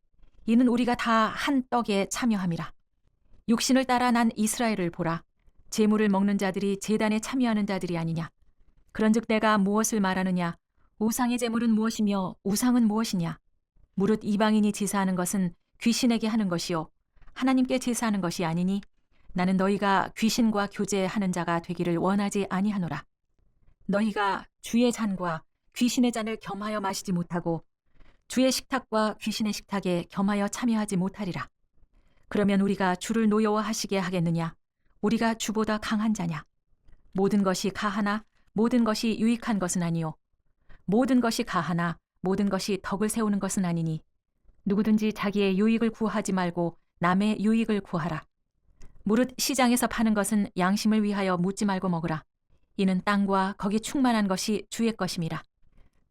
이는 우리가 다 한 떡에 참여함이라. 육신을 따라 난 이스라엘을 보라. 제물을 먹는 자들이 제단에 참여하는 자들이 아니냐. 그런즉 내가 무엇을 말하느냐. 우상의 제물은 무엇이며 우상은 무엇이냐. 무릇 이방인이 제사하는 것은 귀신에게 하는 것이요 하나님께 제사하는 것이 아니니 나는 너희가 귀신과 교제하는 자가 되기를 원하지 아니하노라. 너희가 주의 잔과 귀신의 잔을 겸하여 마시지 못하고 주의 식탁과 귀신의 식탁에 겸하여 참여하지 못하리라. 그러면 우리가 주를 노여워하시게 하겠느냐. 우리가 주보다 강한 자냐. 모든 것이 가하나 모든 것이 유익한 것은 아니요 모든 것이 가하나 모든 것이 덕을 세우는 것은 아니니 누구든지 자기의 유익을 구하지 말고 남의 유익을 구하라. 무릇 시장에서 파는 것은 양심을 위하여 묻지 말고 먹으라. 이는 땅과 거기 충만한 것이 주의 것임이라.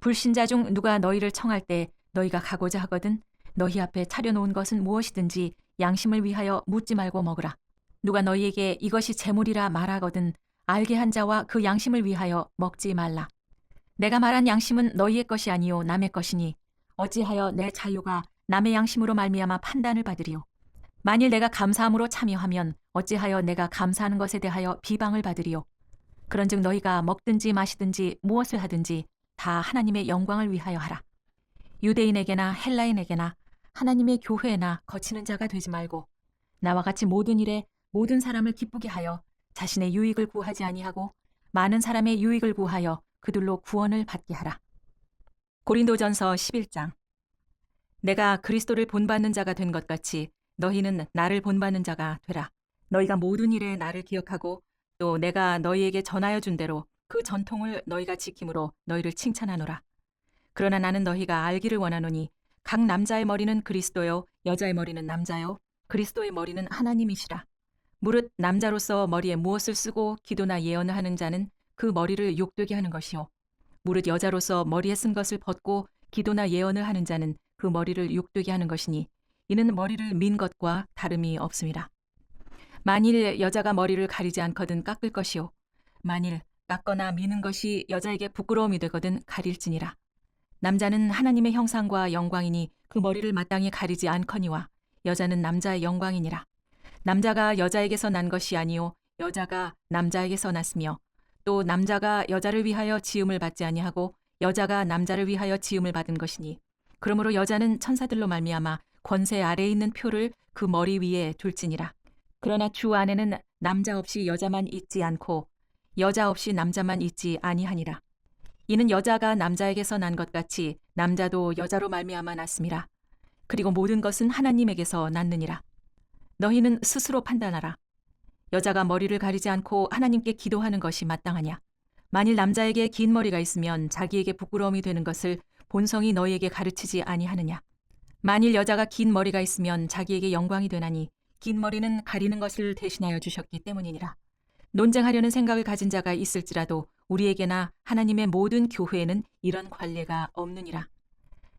불신자 중 누가 너희를 청할 때 너희가 가고자 하거든 너희 앞에 차려놓은 것은 무엇이든지 양심을 위하여 묻지 말고 먹으라. 누가 너희에게 이것이 재물이라 말하거든 알게 한 자와 그 양심을 위하여 먹지 말라. 내가 말한 양심은 너희의 것이 아니요 남의 것이니 어찌하여 내 자유가 남의 양심으로 말미암아 판단을 받으리요. 만일 내가 감사함으로 참여하면 어찌하여 내가 감사하는 것에 대하여 비방을 받으리요. 그런즉 너희가 먹든지 마시든지 무엇을 하든지 다 하나님의 영광을 위하여 하라. 유대인에게나 헬라인에게나 하나님의 교회나 거치는 자가 되지 말고 나와 같이 모든 일에 모든 사람을 기쁘게 하여 자신의 유익을 구하지 아니하고 많은 사람의 유익을 구하여 그들로 구원을 받게 하라. 고린도전서 11장. 내가 그리스도를 본받는 자가 된 것 같이 너희는 나를 본받는 자가 되라. 너희가 모든 일에 나를 기억하고 또 내가 너희에게 전하여 준 대로 그 전통을 너희가 지킴으로 너희를 칭찬하노라. 그러나 나는 너희가 알기를 원하노니 각 남자의 머리는 그리스도요 여자의 머리는 남자요 그리스도의 머리는 하나님이시라. 무릇 남자로서 머리에 무엇을 쓰고 기도나 예언을 하는 자는 그 머리를 욕되게 하는 것이요 무릇 여자로서 머리에 쓴 것을 벗고 기도나 예언을 하는 자는 그 머리를 욕되게 하는 것이니 이는 머리를 민 것과 다름이 없음이라. 만일 여자가 머리를 가리지 않거든 깎을 것이요 만일 깎거나 미는 것이 여자에게 부끄러움이 되거든 가릴지니라. 남자는 하나님의 형상과 영광이니 그 머리를 마땅히 가리지 않거니와 여자는 남자의 영광이니라. 남자가 여자에게서 난 것이 아니요 여자가 남자에게서 났으며 또 남자가 여자를 위하여 지음을 받지 아니하고 여자가 남자를 위하여 지음을 받은 것이니 그러므로 여자는 천사들로 말미암아 권세 아래에 있는 표를 그 머리 위에 둘지니라. 그러나 주 안에는 남자 없이 여자만 있지 않고 여자 없이 남자만 있지 아니하니라. 이는 여자가 남자에게서 난 것 같이 남자도 여자로 말미암아 났음이라. 그리고 모든 것은 하나님에게서 났느니라. 너희는 스스로 판단하라. 여자가 머리를 가리지 않고 하나님께 기도하는 것이 마땅하냐? 만일 남자에게 긴 머리가 있으면 자기에게 부끄러움이 되는 것을 본성이 너희에게 가르치지 아니하느냐? 만일 여자가 긴 머리가 있으면 자기에게 영광이 되나니 긴 머리는 가리는 것을 대신하여 주셨기 때문이니라. 논쟁하려는 생각을 가진 자가 있을지라도 우리에게나 하나님의 모든 교회에는 이런 관례가 없느니라.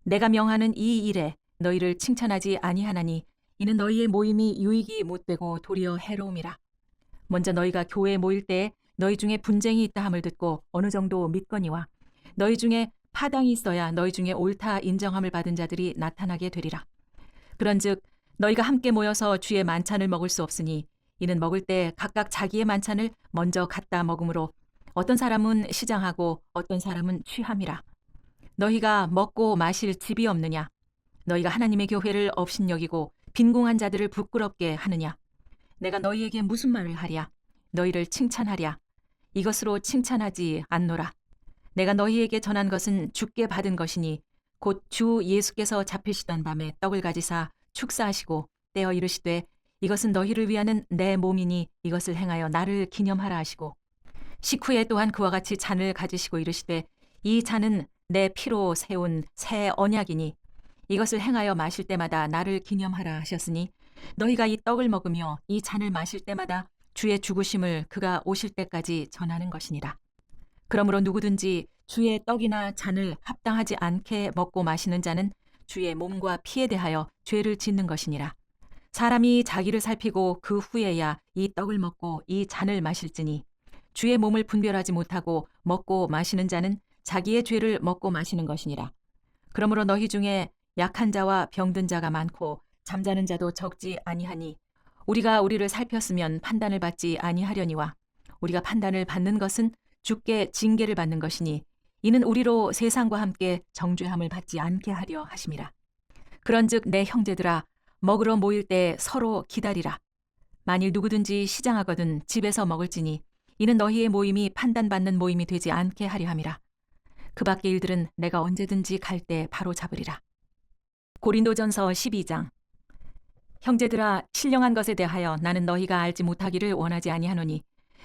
내가 명하는 이 일에 너희를 칭찬하지 아니하나니 이는 너희의 모임이 유익이 못되고 도리어 해로움이라. 먼저 너희가 교회에 모일 때에 너희 중에 분쟁이 있다 함을 듣고 어느 정도 믿거니와 너희 중에 파당이 있어야 너희 중에 옳다 인정함을 받은 자들이 나타나게 되리라. 그런즉 너희가 함께 모여서 주의 만찬을 먹을 수 없으니 이는 먹을 때 각각 자기의 만찬을 먼저 갖다 먹으므로 어떤 사람은 시장하고 어떤 사람은 취함이라. 너희가 먹고 마실 집이 없느냐? 너희가 하나님의 교회를 업신여기고 빈궁한 자들을 부끄럽게 하느냐? 내가 너희에게 무슨 말을 하랴? 너희를 칭찬하랴? 이것으로 칭찬하지 않노라. 내가 너희에게 전한 것은 주께 받은 것이니 곧 주 예수께서 잡히시던 밤에 떡을 가지사 축사하시고 떼어 이르시되 이것은 너희를 위하는 내 몸이니 이것을 행하여 나를 기념하라 하시고 식후에 또한 그와 같이 잔을 가지시고 이르시되 이 잔은 내 피로 세운 새 언약이니 이것을 행하여 마실 때마다 나를 기념하라 하셨으니 너희가 이 떡을 먹으며 이 잔을 마실 때마다 주의 죽으심을 그가 오실 때까지 전하는 것이니라. 그러므로 누구든지 주의 떡이나 잔을 합당하지 않게 먹고 마시는 자는 주의 몸과 피에 대하여 죄를 짓는 것이니라. 사람이 자기를 살피고 그 후에야 이 떡을 먹고 이 잔을 마실지니 주의 몸을 분별하지 못하고 먹고 마시는 자는 자기의 죄를 먹고 마시는 것이니라. 그러므로 너희 중에 약한 자와 병든 자가 많고 잠자는 자도 적지 아니하니 우리가 우리를 살폈으면 판단을 받지 아니하려니와 우리가 판단을 받는 것은 주께 징계를 받는 것이니 이는 우리로 세상과 함께 정죄함을 받지 않게 하려 하심이라. 그런즉 내 형제들아 먹으러 모일 때 서로 기다리라. 만일 누구든지 시장하거든 집에서 먹을지니 이는 너희의 모임이 판단받는 모임이 되지 않게 하려 함이라. 그 밖의 일들은 내가 언제든지 갈 때 바로 잡으리라. 고린도전서 12장. 형제들아 신령한 것에 대하여 나는 너희가 알지 못하기를 원하지 아니하노니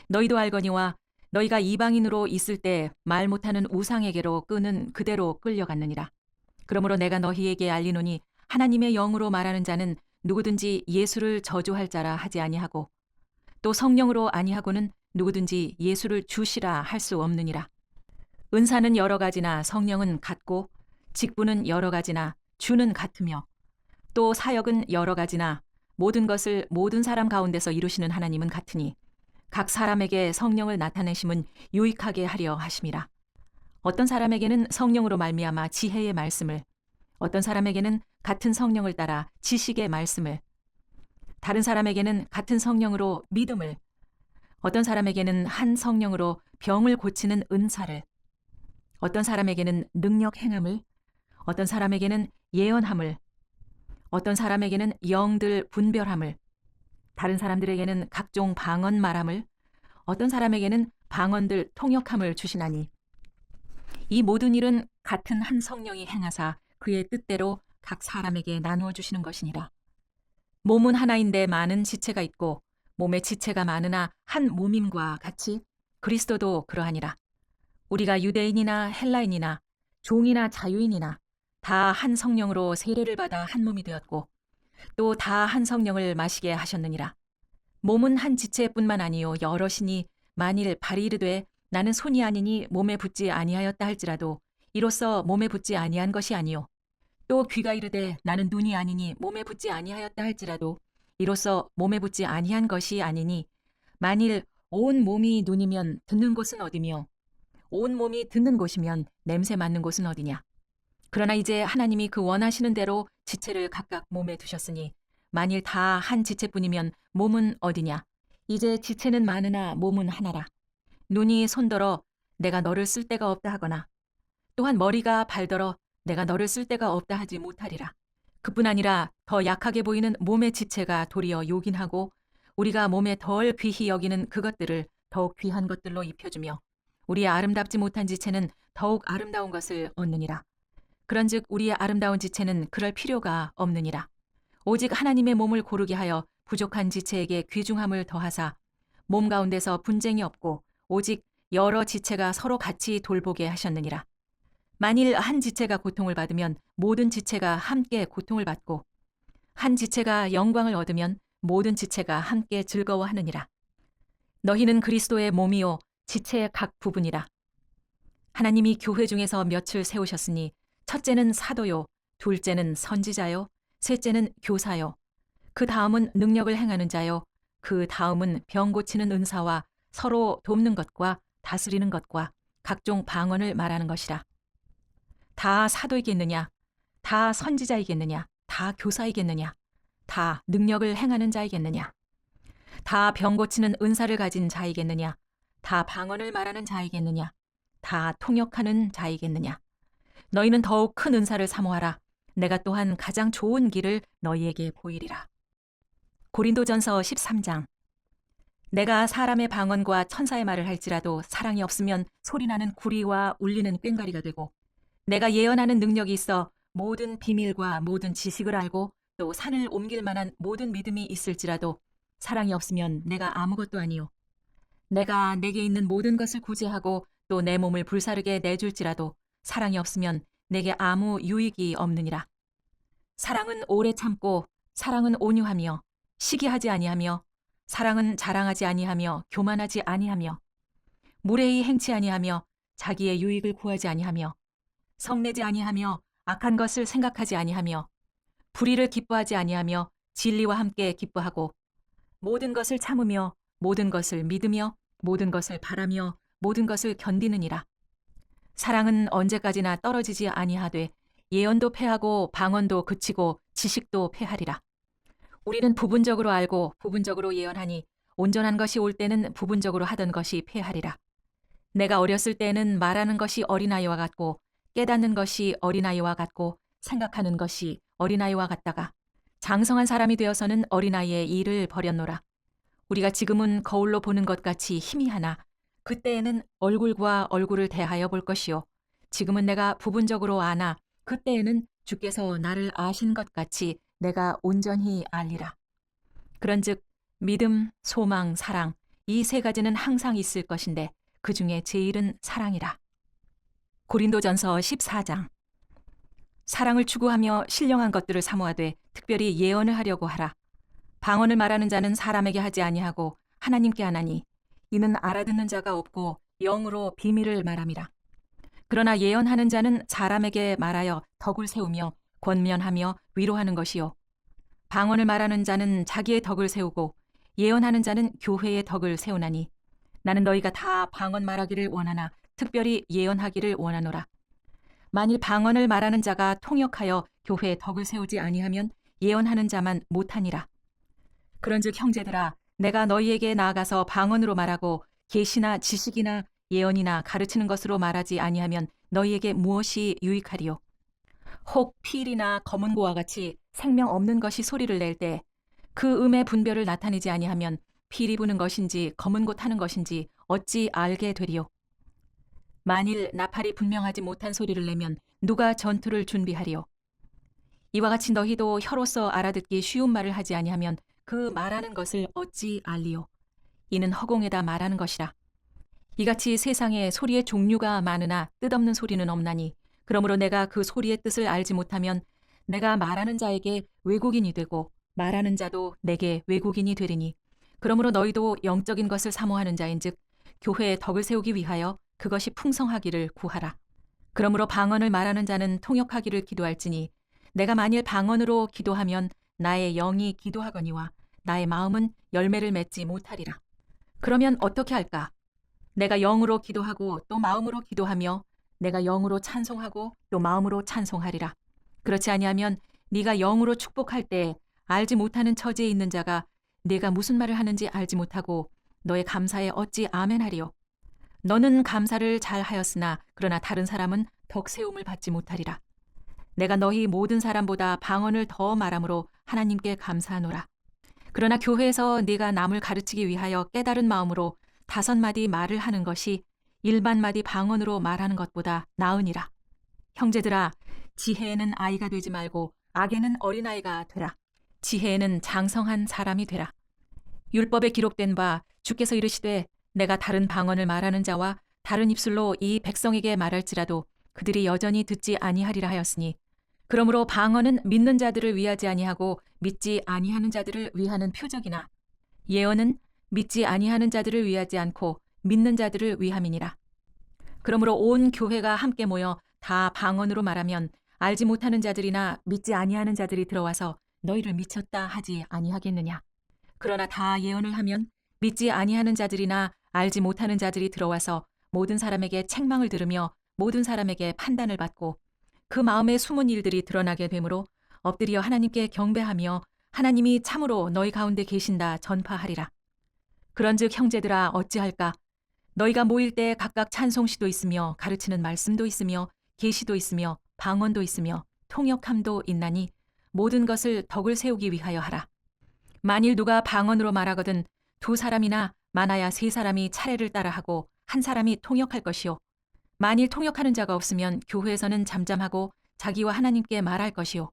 너희도 알거니와 너희가 이방인으로 있을 때 말 못하는 우상에게로 끄는 그대로 끌려갔느니라. 그러므로 내가 너희에게 알리노니 하나님의 영으로 말하는 자는 누구든지 예수를 저주할 자라 하지 아니하고 또 성령으로 아니하고는 누구든지 예수를 주시라 할 수 없느니라. 은사는 여러 가지나 성령은 같고 직분은 여러 가지나 주는 같으며 또 사역은 여러 가지나 모든 것을 모든 사람 가운데서 이루시는 하나님은 같으니 각 사람에게 성령을 나타내심은 유익하게 하려 하심이라. 어떤 사람에게는 성령으로 말미암아 지혜의 말씀을, 어떤 사람에게는 같은 성령을 따라 지식의 말씀을, 다른 사람에게는 같은 성령으로 믿음을, 어떤 사람에게는 한 성령으로 병을 고치는 은사를, 어떤 사람에게는 능력 행함을, 어떤 사람에게는 예언함을, 어떤 사람에게는 영들 분별함을, 다른 사람들에게는 각종 방언 말함을, 어떤 사람에게는 방언들 통역함을 주시나니 이 모든 일은 같은 한 성령이 행하사 그의 뜻대로 각 사람에게 나누어 주시는 것이니라. 몸은 하나인데 많은 지체가 있고 몸에 지체가 많으나 한 몸임과 같이 그리스도도 그러하니라. 우리가 유대인이나 헬라인이나 종이나 자유인이나 다 한 성령으로 세례를 받아 한 몸이 되었고 또 다 한 성령을 마시게 하셨느니라. 몸은 한 지체뿐만 아니요 여럿이니 만일 발이 이르되 나는 손이 아니니 몸에 붙지 아니하였다 할지라도 이로써 몸에 붙지 아니한 것이 아니요 또 귀가 이르되 나는 눈이 아니니 몸에 붙지 아니하였다 할지라도 이로써 몸에 붙지 아니한 것이 아니니 만일 온 몸이 눈이면 듣는 곳은 어디며 온 몸이 듣는 곳이면 냄새 맡는 곳은 어디냐. 그러나 이제 하나님이 그 원하시는 대로 지체를 각각 몸에 두셨으니 만일 다 한 지체뿐이면 몸은 어디냐. 이제 지체는 많으나 몸은 하나라. 눈이 손더러 내가 너를 쓸 데가 없다 하거나 또한 머리가 발더러 내가 너를 쓸 데가 없다 하지 못하리라. 그뿐 아니라 더 약하게 보이는 몸의 지체가 도리어 요긴하고 우리가 몸에 덜 귀히 여기는 그것들을 더욱 귀한 것들로 입혀주며 우리의 아름답지 못한 지체는 더욱 아름다운 것을 얻느니라. 그런즉 우리의 아름다운 지체는 그럴 필요가 없느니라. 오직 하나님의 몸을 고르게 하여 부족한 지체에게 귀중함을 더하사 몸 가운데서 분쟁이 없고 오직 여러 지체가 서로 같이 돌보게 하셨느니라. 만일 한 지체가 고통을 받으면 모든 지체가 함께 고통을 받고 한 지체가 영광을 얻으면 모든 지체가 함께 즐거워하느니라. 너희는 그리스도의 몸이요 지체의 각 부분이라. 하나님이 교회 중에서 몇을 세우셨으니 첫째는 사도요, 둘째는 선지자요, 셋째는 교사요, 그 다음은 능력을 행하는 자요, 그 다음은 병 고치는 은사와 서로 돕는 것과 다스리는 것과 각종 방언을 말하는 것이라. 다 사도이겠느냐? 다 선지자이겠느냐? 다 교사이겠느냐? 다 능력을 행하는 자이겠느냐? 다 병 고치는 은사를 가진 자이겠느냐? 다 방언을 말하는 자이겠느냐? 다 통역하는 자이겠느냐? 너희는 더욱 큰 은사를 사모하라. 내가 또한 가장 좋은 길을 너희에게 보이리라. 고린도전서 13장. 내가 사람의 방언과 천사의 말을 할지라도 사랑이 없으면 소리나는 구리와 울리는 꽹과리가 되고 내가 예언하는 능력이 있어 모든 비밀과 모든 지식을 알고 또 산을 옮길 만한 모든 믿음이 있을지라도 사랑이 없으면 내가 아무것도 아니요. 내가 내게 있는 모든 것을 구제하고 또 내 몸을 불사르게 내줄지라도 사랑이 없으면 내게 아무 유익이 없느니라. 사랑은 오래 참고 사랑은 온유하며 시기하지 아니하며 사랑은 자랑하지 아니하며 교만하지 아니하며 무례히 행치 아니하며 자기의 유익을 구하지 아니하며 성내지 아니하며 악한 것을 생각하지 아니하며 불의를 기뻐하지 아니하며 진리와 함께 기뻐하고 모든 것을 참으며 모든 것을 믿으며 모든 것을 바라며 모든 것을 견디느니라. 사랑은 언제까지나 떨어지지 아니하되 예언도 패하고 방언도 그치고 지식도 패하리라. 우리는 부분적으로 알고 부분적으로 예언하니 온전한 것이 올 때는 부분적으로 하던 것이 패하리라. 내가 어렸을 때는 말하는 것이 어린아이와 같고 깨닫는 것이 어린아이와 같고 생각하는 것이 어린아이와 같다가 장성한 사람이 되어서는 어린아이의 일을 버렸노라. 우리가 지금은 거울로 보는 것 같이 희미하나 그때에는 얼굴과 얼굴을 대하여 볼 것이요. 지금은 내가 부분적으로 아나 그때에는 주께서 나를 아신 것 같이 내가 온전히 알리라. 그런즉 믿음, 소망, 사랑 이 세 가지는 항상 있을 것인데 그 중에 제일은 사랑이라. 고린도전서 14장. 사랑을 추구하며 신령한 것들을 사모하되 특별히 예언을 하려고 하라. 방언을 말하는 자는 사람에게 하지 아니하고 하나님께 하나니 이는 알아듣는 자가 없고 영으로 비밀을 말함이라. 그러나 예언하는 자는 사람에게 말하여 덕을 세우며 권면하며 위로하는 것이요. 방언을 말하는 자는 자기의 덕을 세우고 예언하는 자는 교회의 덕을 세우나니 나는 너희가 다 방언 말하기를 원하나 특별히 예언하기를 원하노라. 만일 방언을 말하는 자가 통역하여 교회의 덕을 세우지 아니하면 예언하는 자만 못하니라. 그런즉 형제들아 내가 너희에게 나아가서 방언으로 말하고 계시나 지식이나 예언이나 가르치는 것으로 말하지 아니하면 너희에게 무엇이 유익하리요? 혹 필이나 검은 고와 같이 생명 없는 것이 소리를 낼 때 그 음의 분별을 나타내지 아니하면 필이 부는 것인지 검은 고 타는 것인지 어찌 알게 되리요? 만일 나팔이 분명하지 못한 소리를 내면 누가 전투를 준비하리요? 이와 같이 너희도 혀로서 알아듣기 쉬운 말을 하지 아니하면 그 말하는 것을 어찌 알리요? 이는 허공에다 말하는 것이라. 이같이 세상에 소리의 종류가 많으나 뜻없는 소리는 없나니 그러므로 내가 그 소리의 뜻을 알지 못하면 내가 말하는 자에게 외국인이 되고 말하는 자도 내게 외국인이 되리니 그러므로 너희도 영적인 것을 사모하는 자인즉 교회에 덕을 세우기 위하여 그것이 풍성하기를 구하라. 그러므로 방언을 말하는 자는 통역하기를 기도할지니 내가 만일 방언으로 기도하면 나의 영이 기도하거니와 나의 마음은 열매를 맺지 못하리라. 그러면 어떻게 할까? 내가 영으로 기도하고 또 마음으로 기도하며 내가 영으로 찬송하고 또 마음으로 찬송하리라. 그렇지 아니하면 네가 영으로 축복할 때 알지 못하는 처지에 있는 자가 네가 무슨 말을 하는지 알지 못하고 너의 감사에 어찌 아멘하리요? 너는 감사를 잘 하였으나 그러나 다른 사람은 덕 세움을 받지 못하리라. 내가 너희 모든 사람보다 방언을 더 말함으로 하나님께 감사하노라. 그러나 교회에서 네가 남을 가르치기 위하여 깨달은 마음으로 5마디 말을 하는 것이 1만마디 방언으로 말하는 것보다 나으니라. 형제들아, 지혜에는 아이가 되지 말고 악에는 어린아이가 되라. 지혜에는 장성한 사람이 되라. 율법에 기록된 바 주께서 이르시되 내가 다른 방언을 말하는 자와 다른 입술로 이 백성에게 말할지라도 그들이 여전히 듣지 아니하리라 하였으니 그러므로 방언은 믿는 자들을 위하지 아니하고 믿지 아니하는 자들을 위하는 표적이나 예언은 믿지 아니하는 자들을 위하지 않고 믿는 자들을 위함이니라. 그러므로 온 교회가 함께 모여 다 방언으로 말하면 알지 못하는 자들이나 믿지 아니하는 자들이 들어와서 너희를 미쳤다 하지 아니하겠느냐. 그러나 다 예언을 하면 믿지 아니하는 자들이나 알지 못하는 자들이 들어와서 모든 사람에게 책망을 들으며 모든 사람에게 판단을 받고 그 마음의 숨은 일들이 드러나게 되므로 엎드려 하나님께 경배하며 하나님이 참으로 너희 가운데 계신다 전파하리라. 그런즉 형제들아 어찌할까? 너희가 모일 때 각각 찬송시도 있으며 가르치는 말씀도 있으며 계시도 있으며 방언도 있으며 통역함도 있나니 모든 것을 덕을 세우기 위하여 하라. 만일 누가 방언으로 말하거든 2사람이나 많아야 3사람이 차례를 따라하고 1사람이 통역할 것이요. 만일 통역하는 자가 없으면 교회에서는 잠잠하고 자기와 하나님께 말할 것이요.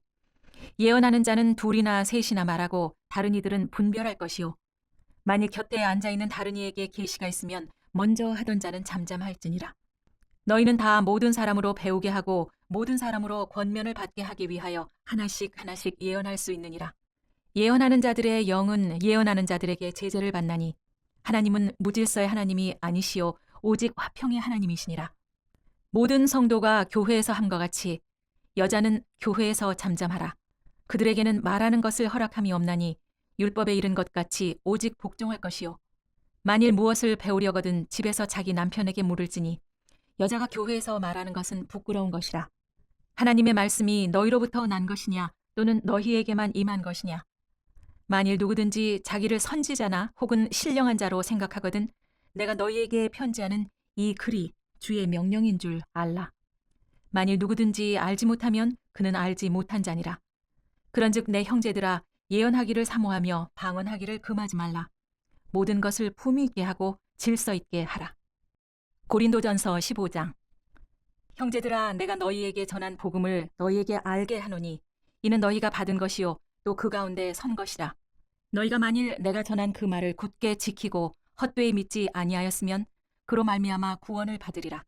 예언하는 자는 2이나 3이나 말하고 다른 이들은 분별할 것이요. 만일 곁에 앉아있는 다른 이에게 계시가 있으면 먼저 하던 자는 잠잠할지니라. 너희는 다 모든 사람으로 배우게 하고 모든 사람으로 권면을 받게 하기 위하여 하나씩 하나씩 예언할 수 있느니라. 예언하는 자들의 영은 예언하는 자들에게 제재를 받나니 하나님은 무질서의 하나님이 아니시오 오직 화평의 하나님이시니라. 모든 성도가 교회에서 함과 같이 여자는 교회에서 잠잠하라. 그들에게는 말하는 것을 허락함이 없나니 율법에 이른 것 같이 오직 복종할 것이요. 만일 무엇을 배우려거든 집에서 자기 남편에게 물을지니 여자가 교회에서 말하는 것은 부끄러운 것이라. 하나님의 말씀이 너희로부터 난 것이냐 또는 너희에게만 임한 것이냐. 만일 누구든지 자기를 선지자나 혹은 신령한 자로 생각하거든 내가 너희에게 편지하는 이 글이 주의 명령인 줄 알라. 만일 누구든지 알지 못하면 그는 알지 못한 자니라. 그런즉 내 형제들아 예언하기를 사모하며 방언하기를 금하지 말라. 모든 것을 품위 있게 하고 질서 있게 하라. 고린도전서 15장. 형제들아 내가 너희에게 전한 복음을 너희에게 알게 하노니 이는 너희가 받은 것이요 또 그 가운데 선 것이라. 너희가 만일 내가 전한 그 말을 굳게 지키고 헛되이 믿지 아니하였으면 그로 말미암아 구원을 받으리라.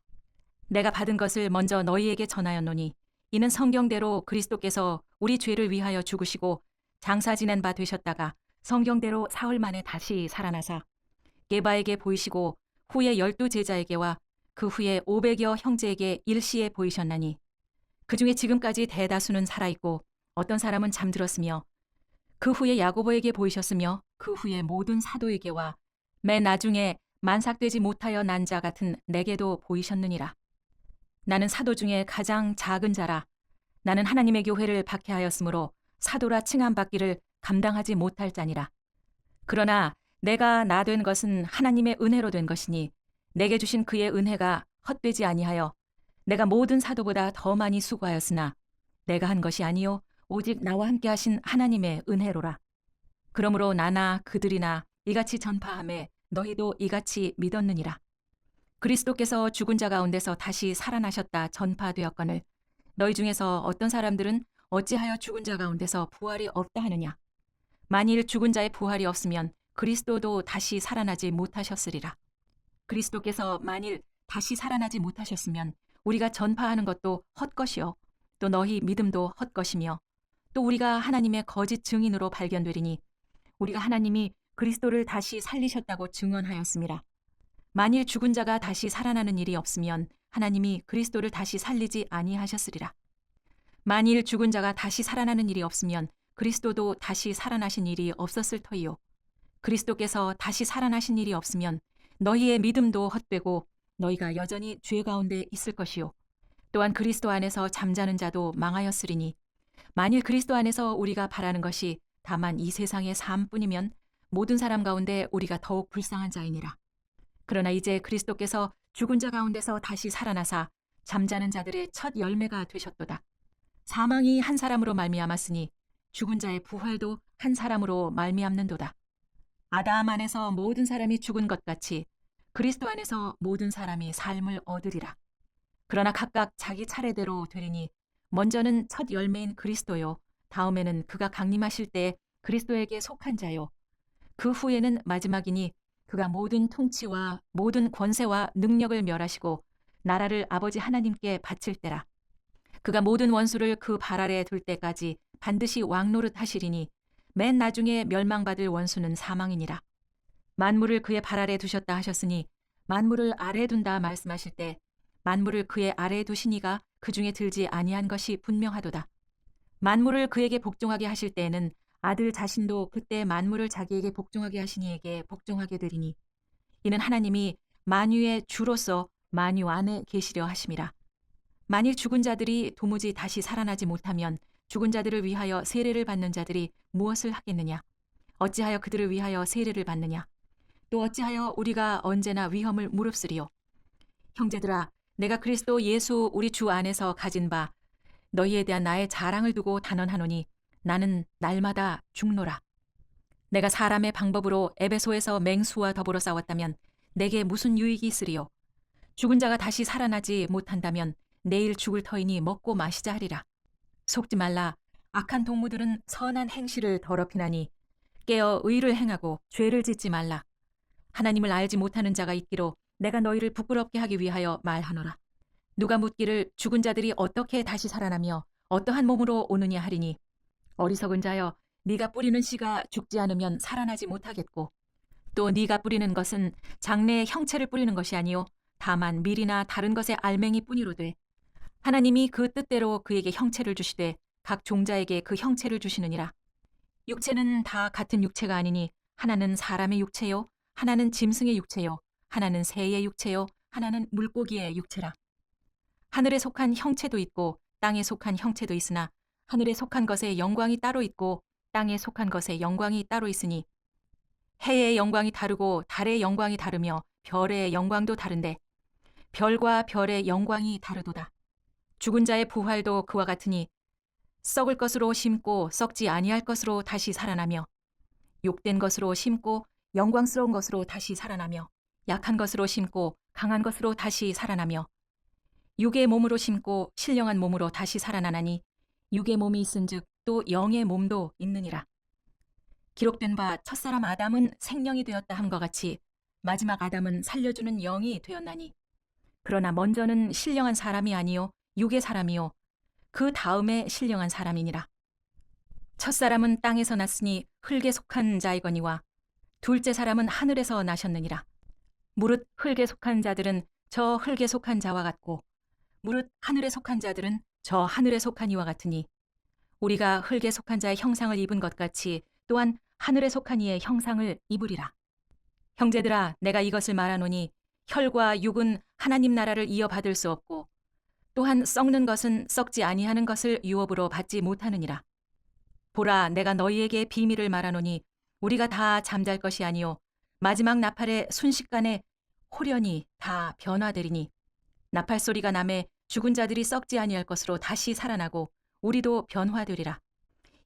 내가 받은 것을 먼저 너희에게 전하였노니 이는 성경대로 그리스도께서 우리 죄를 위하여 죽으시고 장사 지낸 바 되셨다가 성경대로 사흘 만에 다시 살아나사 게바에게 보이시고 후에 12 제자에게와 그 후에 500여 형제에게 일시에 보이셨나니 그 중에 지금까지 대다수는 살아있고 어떤 사람은 잠들었으며 그 후에 야고보에게 보이셨으며 그 후에 모든 사도에게와 맨 나중에 만삭되지 못하여 난 자 같은 내게도 보이셨느니라. 나는 사도 중에 가장 작은 자라. 나는 하나님의 교회를 박해하였으므로 사도라 칭함받기를 감당하지 못할 자니라. 그러나 내가 나 된 것은 하나님의 은혜로 된 것이니 내게 주신 그의 은혜가 헛되지 아니하여 내가 모든 사도보다 더 많이 수고하였으나 내가 한 것이 아니요 오직 나와 함께 하신 하나님의 은혜로라. 그러므로 나나 그들이나 이같이 전파하매 너희도 이같이 믿었느니라. 그리스도께서 죽은 자 가운데서 다시 살아나셨다 전파되었거늘 너희 중에서 어떤 사람들은 어찌하여 죽은 자 가운데서 부활이 없다 하느냐. 만일 죽은 자의 부활이 없으면 그리스도도 다시 살아나지 못하셨으리라. 그리스도께서 만일 다시 살아나지 못하셨으면 우리가 전파하는 것도 헛것이요 또 너희 믿음도 헛것이며 또 우리가 하나님의 거짓 증인으로 발견되리니 우리가 하나님이 그리스도를 다시 살리셨다고 증언하였음이라. 만일 죽은 자가 다시 살아나는 일이 없으면 하나님이 그리스도를 다시 살리지 아니하셨으리라. 만일 죽은 자가 다시 살아나는 일이 없으면 그리스도도 다시 살아나신 일이 없었을 터이요. 그리스도께서 다시 살아나신 일이 없으면 너희의 믿음도 헛되고 너희가 여전히 죄 가운데 있을 것이요. 또한 그리스도 안에서 잠자는 자도 망하였으리니 만일 그리스도 안에서 우리가 바라는 것이 다만 이 세상의 삶뿐이면 모든 사람 가운데 우리가 더욱 불쌍한 자이니라. 그러나 이제 그리스도께서 죽은 자 가운데서 다시 살아나사 잠자는 자들의 첫 열매가 되셨도다. 사망이 한 사람으로 말미암았으니 죽은 자의 부활도 한 사람으로 말미암는도다. 아담 안에서 모든 사람이 죽은 것 같이 그리스도 안에서 모든 사람이 삶을 얻으리라. 그러나 각각 자기 차례대로 되리니 먼저는 첫 열매인 그리스도요, 다음에는 그가 강림하실 때 그리스도에게 속한 자요, 그 후에는 마지막이니 그가 모든 통치와 모든 권세와 능력을 멸하시고 나라를 아버지 하나님께 바칠 때라. 그가 모든 원수를 그 발 아래 둘 때까지 반드시 왕노릇 하시리니 맨 나중에 멸망받을 원수는 사망이니라. 만물을 그의 발 아래 두셨다 하셨으니 만물을 아래 둔다 말씀하실 때 만물을 그의 아래에 두시니가 그 중에 들지 아니한 것이 분명하도다. 만물을 그에게 복종하게 하실 때에는 아들 자신도 그때 만물을 자기에게 복종하게 하신 이에게 복종하게 되리니 이는 하나님이 만유의 주로서 만유 안에 계시려 하심이라. 만일 죽은 자들이 도무지 다시 살아나지 못하면 죽은 자들을 위하여 세례를 받는 자들이 무엇을 하겠느냐? 어찌하여 그들을 위하여 세례를 받느냐? 또 어찌하여 우리가 언제나 위험을 무릅쓰리요? 형제들아, 내가 그리스도 예수 우리 주 안에서 가진 바 너희에 대한 나의 자랑을 두고 단언하노니 나는 날마다 죽노라. 내가 사람의 방법으로 에베소에서 맹수와 더불어 싸웠다면 내게 무슨 유익이 있으리요? 죽은 자가 다시 살아나지 못한다면 내일 죽을 터이니 먹고 마시자 하리라. 속지 말라. 악한 동무들은 선한 행실을 더럽히나니 깨어 의를 행하고 죄를 짓지 말라. 하나님을 알지 못하는 자가 있기로 내가 너희를 부끄럽게 하기 위하여 말하노라. 누가 묻기를 죽은 자들이 어떻게 다시 살아나며 어떠한 몸으로 오느냐 하리니 어리석은 자여, 네가 뿌리는 씨가 죽지 않으면 살아나지 못하겠고 또 네가 뿌리는 것은 장래의 형체를 뿌리는 것이 아니요 다만 밀이나 다른 것의 알맹이 뿐이로되 하나님이 그 뜻대로 그에게 형체를 주시되 각 종자에게 그 형체를 주시느니라. 육체는 다 같은 육체가 아니니 하나는 사람의 육체요 하나는 짐승의 육체요 하나는 새의 육체요 하나는 물고기의 육체라. 하늘에 속한 형체도 있고 땅에 속한 형체도 있으나 하늘에 속한 것의 영광이 따로 있고 땅에 속한 것의 영광이 따로 있으니 해의 영광이 다르고 달의 영광이 다르며 별의 영광도 다른데 별과 별의 영광이 다르도다. 죽은 자의 부활도 그와 같으니 썩을 것으로 심고 썩지 아니할 것으로 다시 살아나며 욕된 것으로 심고 영광스러운 것으로 다시 살아나며 약한 것으로 심고 강한 것으로 다시 살아나며 육의 몸으로 심고 신령한 몸으로 다시 살아나나니 육의 몸이 있은즉 또 영의 몸도 있느니라. 기록된 바 첫사람 아담은 생명이 되었다 함과 같이 마지막 아담은 살려주는 영이 되었나니 그러나 먼저는 신령한 사람이 아니요 육의 사람이요 그 다음에 신령한 사람이니라. 첫사람은 땅에서 났으니 흙에 속한 자이거니와 둘째 사람은 하늘에서 나셨느니라. 무릇 흙에 속한 자들은 저 흙에 속한 자와 같고 무릇 하늘에 속한 자들은 저 하늘에 속한 이와 같으니 우리가 흙에 속한 자의 형상을 입은 것 같이 또한 하늘에 속한 이의 형상을 입으리라. 형제들아, 내가 이것을 말하노니 혈과 육은 하나님 나라를 이어받을 수 없고 또한 썩는 것은 썩지 아니하는 것을 유업으로 받지 못하느니라. 보라, 내가 너희에게 비밀을 말하노니 우리가 다 잠잘 것이 아니요 마지막 나팔의 순식간에 홀연히 다 변화되리니 나팔 소리가 나매 죽은 자들이 썩지 아니할 것으로 다시 살아나고 우리도 변화되리라.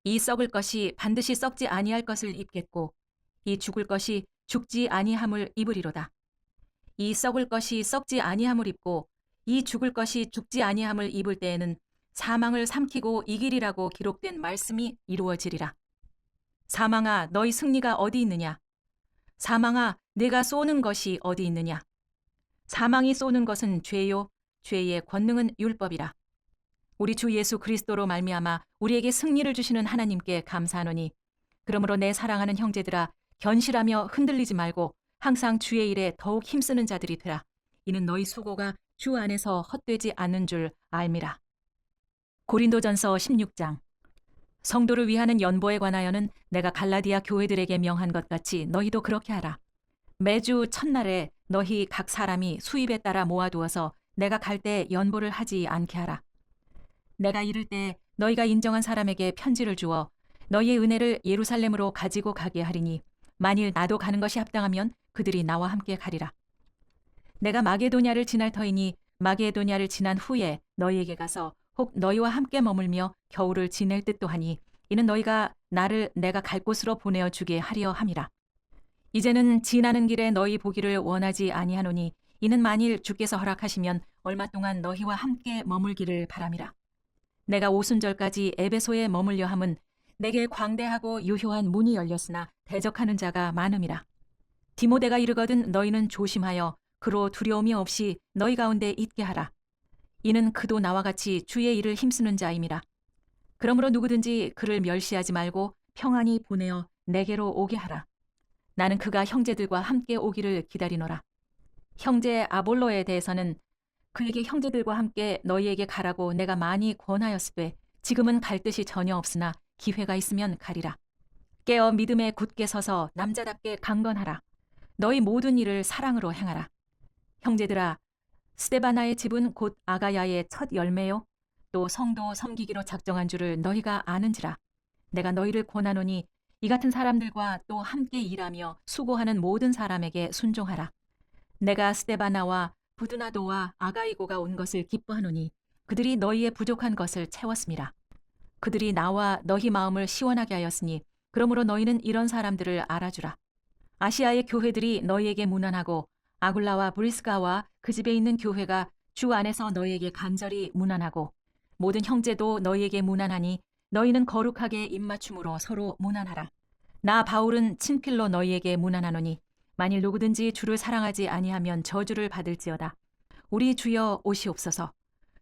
이 썩을 것이 반드시 썩지 아니할 것을 입겠고 이 죽을 것이 죽지 아니함을 입으리로다. 이 썩을 것이 썩지 아니함을 입고 이 죽을 것이 죽지 아니함을 입을 때에는 사망을 삼키고 이기리라고 기록된 말씀이 이루어지리라. 사망아, 너희 승리가 어디 있느냐? 사망아, 내가 쏘는 것이 어디 있느냐? 사망이 쏘는 것은 죄요, 죄의 권능은 율법이라. 우리 주 예수 그리스도로 말미암아 우리에게 승리를 주시는 하나님께 감사하노니, 그러므로 내 사랑하는 형제들아, 견실하며 흔들리지 말고 항상 주의 일에 더욱 힘쓰는 자들이 되라. 이는 너희 수고가 주 안에서 헛되지 않는 줄 알미라. 고린도전서 16장. 성도를 위하는 연보에 관하여는 내가 갈라디아 교회들에게 명한 것 같이 너희도 그렇게 하라. 매주 첫날에 너희 각 사람이 수입에 따라 모아두어서 내가 갈 때 연보를 하지 않게 하라. 내가 이를 때 너희가 인정한 사람에게 편지를 주어 너희의 은혜를 예루살렘으로 가지고 가게 하리니, 만일 나도 가는 것이 합당하면 그들이 나와 함께 가리라. 내가 마게도냐를 지날 터이니 마게도냐를 지난 후에 너희에게 가서 혹 너희와 함께 머물며 겨울을 지낼 듯도 하니, 이는 너희가 나를 내가 갈 곳으로 보내어 주게 하려 함이라. 이제는 지나는 길에 너희 보기를 원하지 아니하노니, 이는 만일 주께서 허락하시면 얼마 동안 너희와 함께 머물기를 바람이라. 내가 오순절까지 에베소에 머물려 함은 내게 광대하고 유효한 문이 열렸으나 대적하는 자가 많음이라. 디모데가 이르거든 너희는 조심하여 그로 두려움이 없이 너희 가운데 있게 하라. 이는 그도 나와 같이 주의 일을 힘쓰는 자임이라. 그러므로 누구든지 그를 멸시하지 말고 평안히 보내어 내게로 오게 하라. 나는 그가 형제들과 함께 오기를 기다리노라. 형제 아볼로에 대해서는 그에게 형제들과 함께 너희에게 가라고 내가 많이 권하였으되 지금은 갈 뜻이 전혀 없으나 기회가 있으면 가리라. 깨어 믿음에 굳게 서서 남자답게 강건하라. 너희 모든 일을 사랑으로 행하라. 형제들아, 스데바나의 집은 곧 아가야의 첫 열매요, 또 성도 섬기기로 작정한 줄을 너희가 아는지라. 내가 너희를 권하노니 이 같은 사람들과 또 함께 일하며 수고하는 모든 사람에게 순종하라. 내가 스데바나와 부드나도와 아가이고가 온 것을 기뻐하노니 그들이 너희의 부족한 것을 채웠음이라. 그들이 나와 너희 마음을 시원하게 하였으니 그러므로 너희는 이런 사람들을 알아주라. 아시아의 교회들이 너희에게 문안하고 아굴라와 브리스가와 그 집에 있는 교회가 주 안에서 너희에게 간절히 문안하고 모든 형제도 너희에게 문안하니 너희는 거룩하게 입맞춤으로 서로 문안하라. 나 바울은 친필로 너희에게 문안하노니 만일 누구든지 주를 사랑하지 아니하면 저주를 받을지어다. 우리 주여 오시옵소서.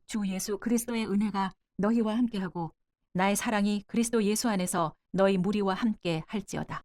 주 예수 그리스도의 은혜가 너희와 함께하고 나의 사랑이 그리스도 예수 안에서 너희 무리와 함께 할지어다.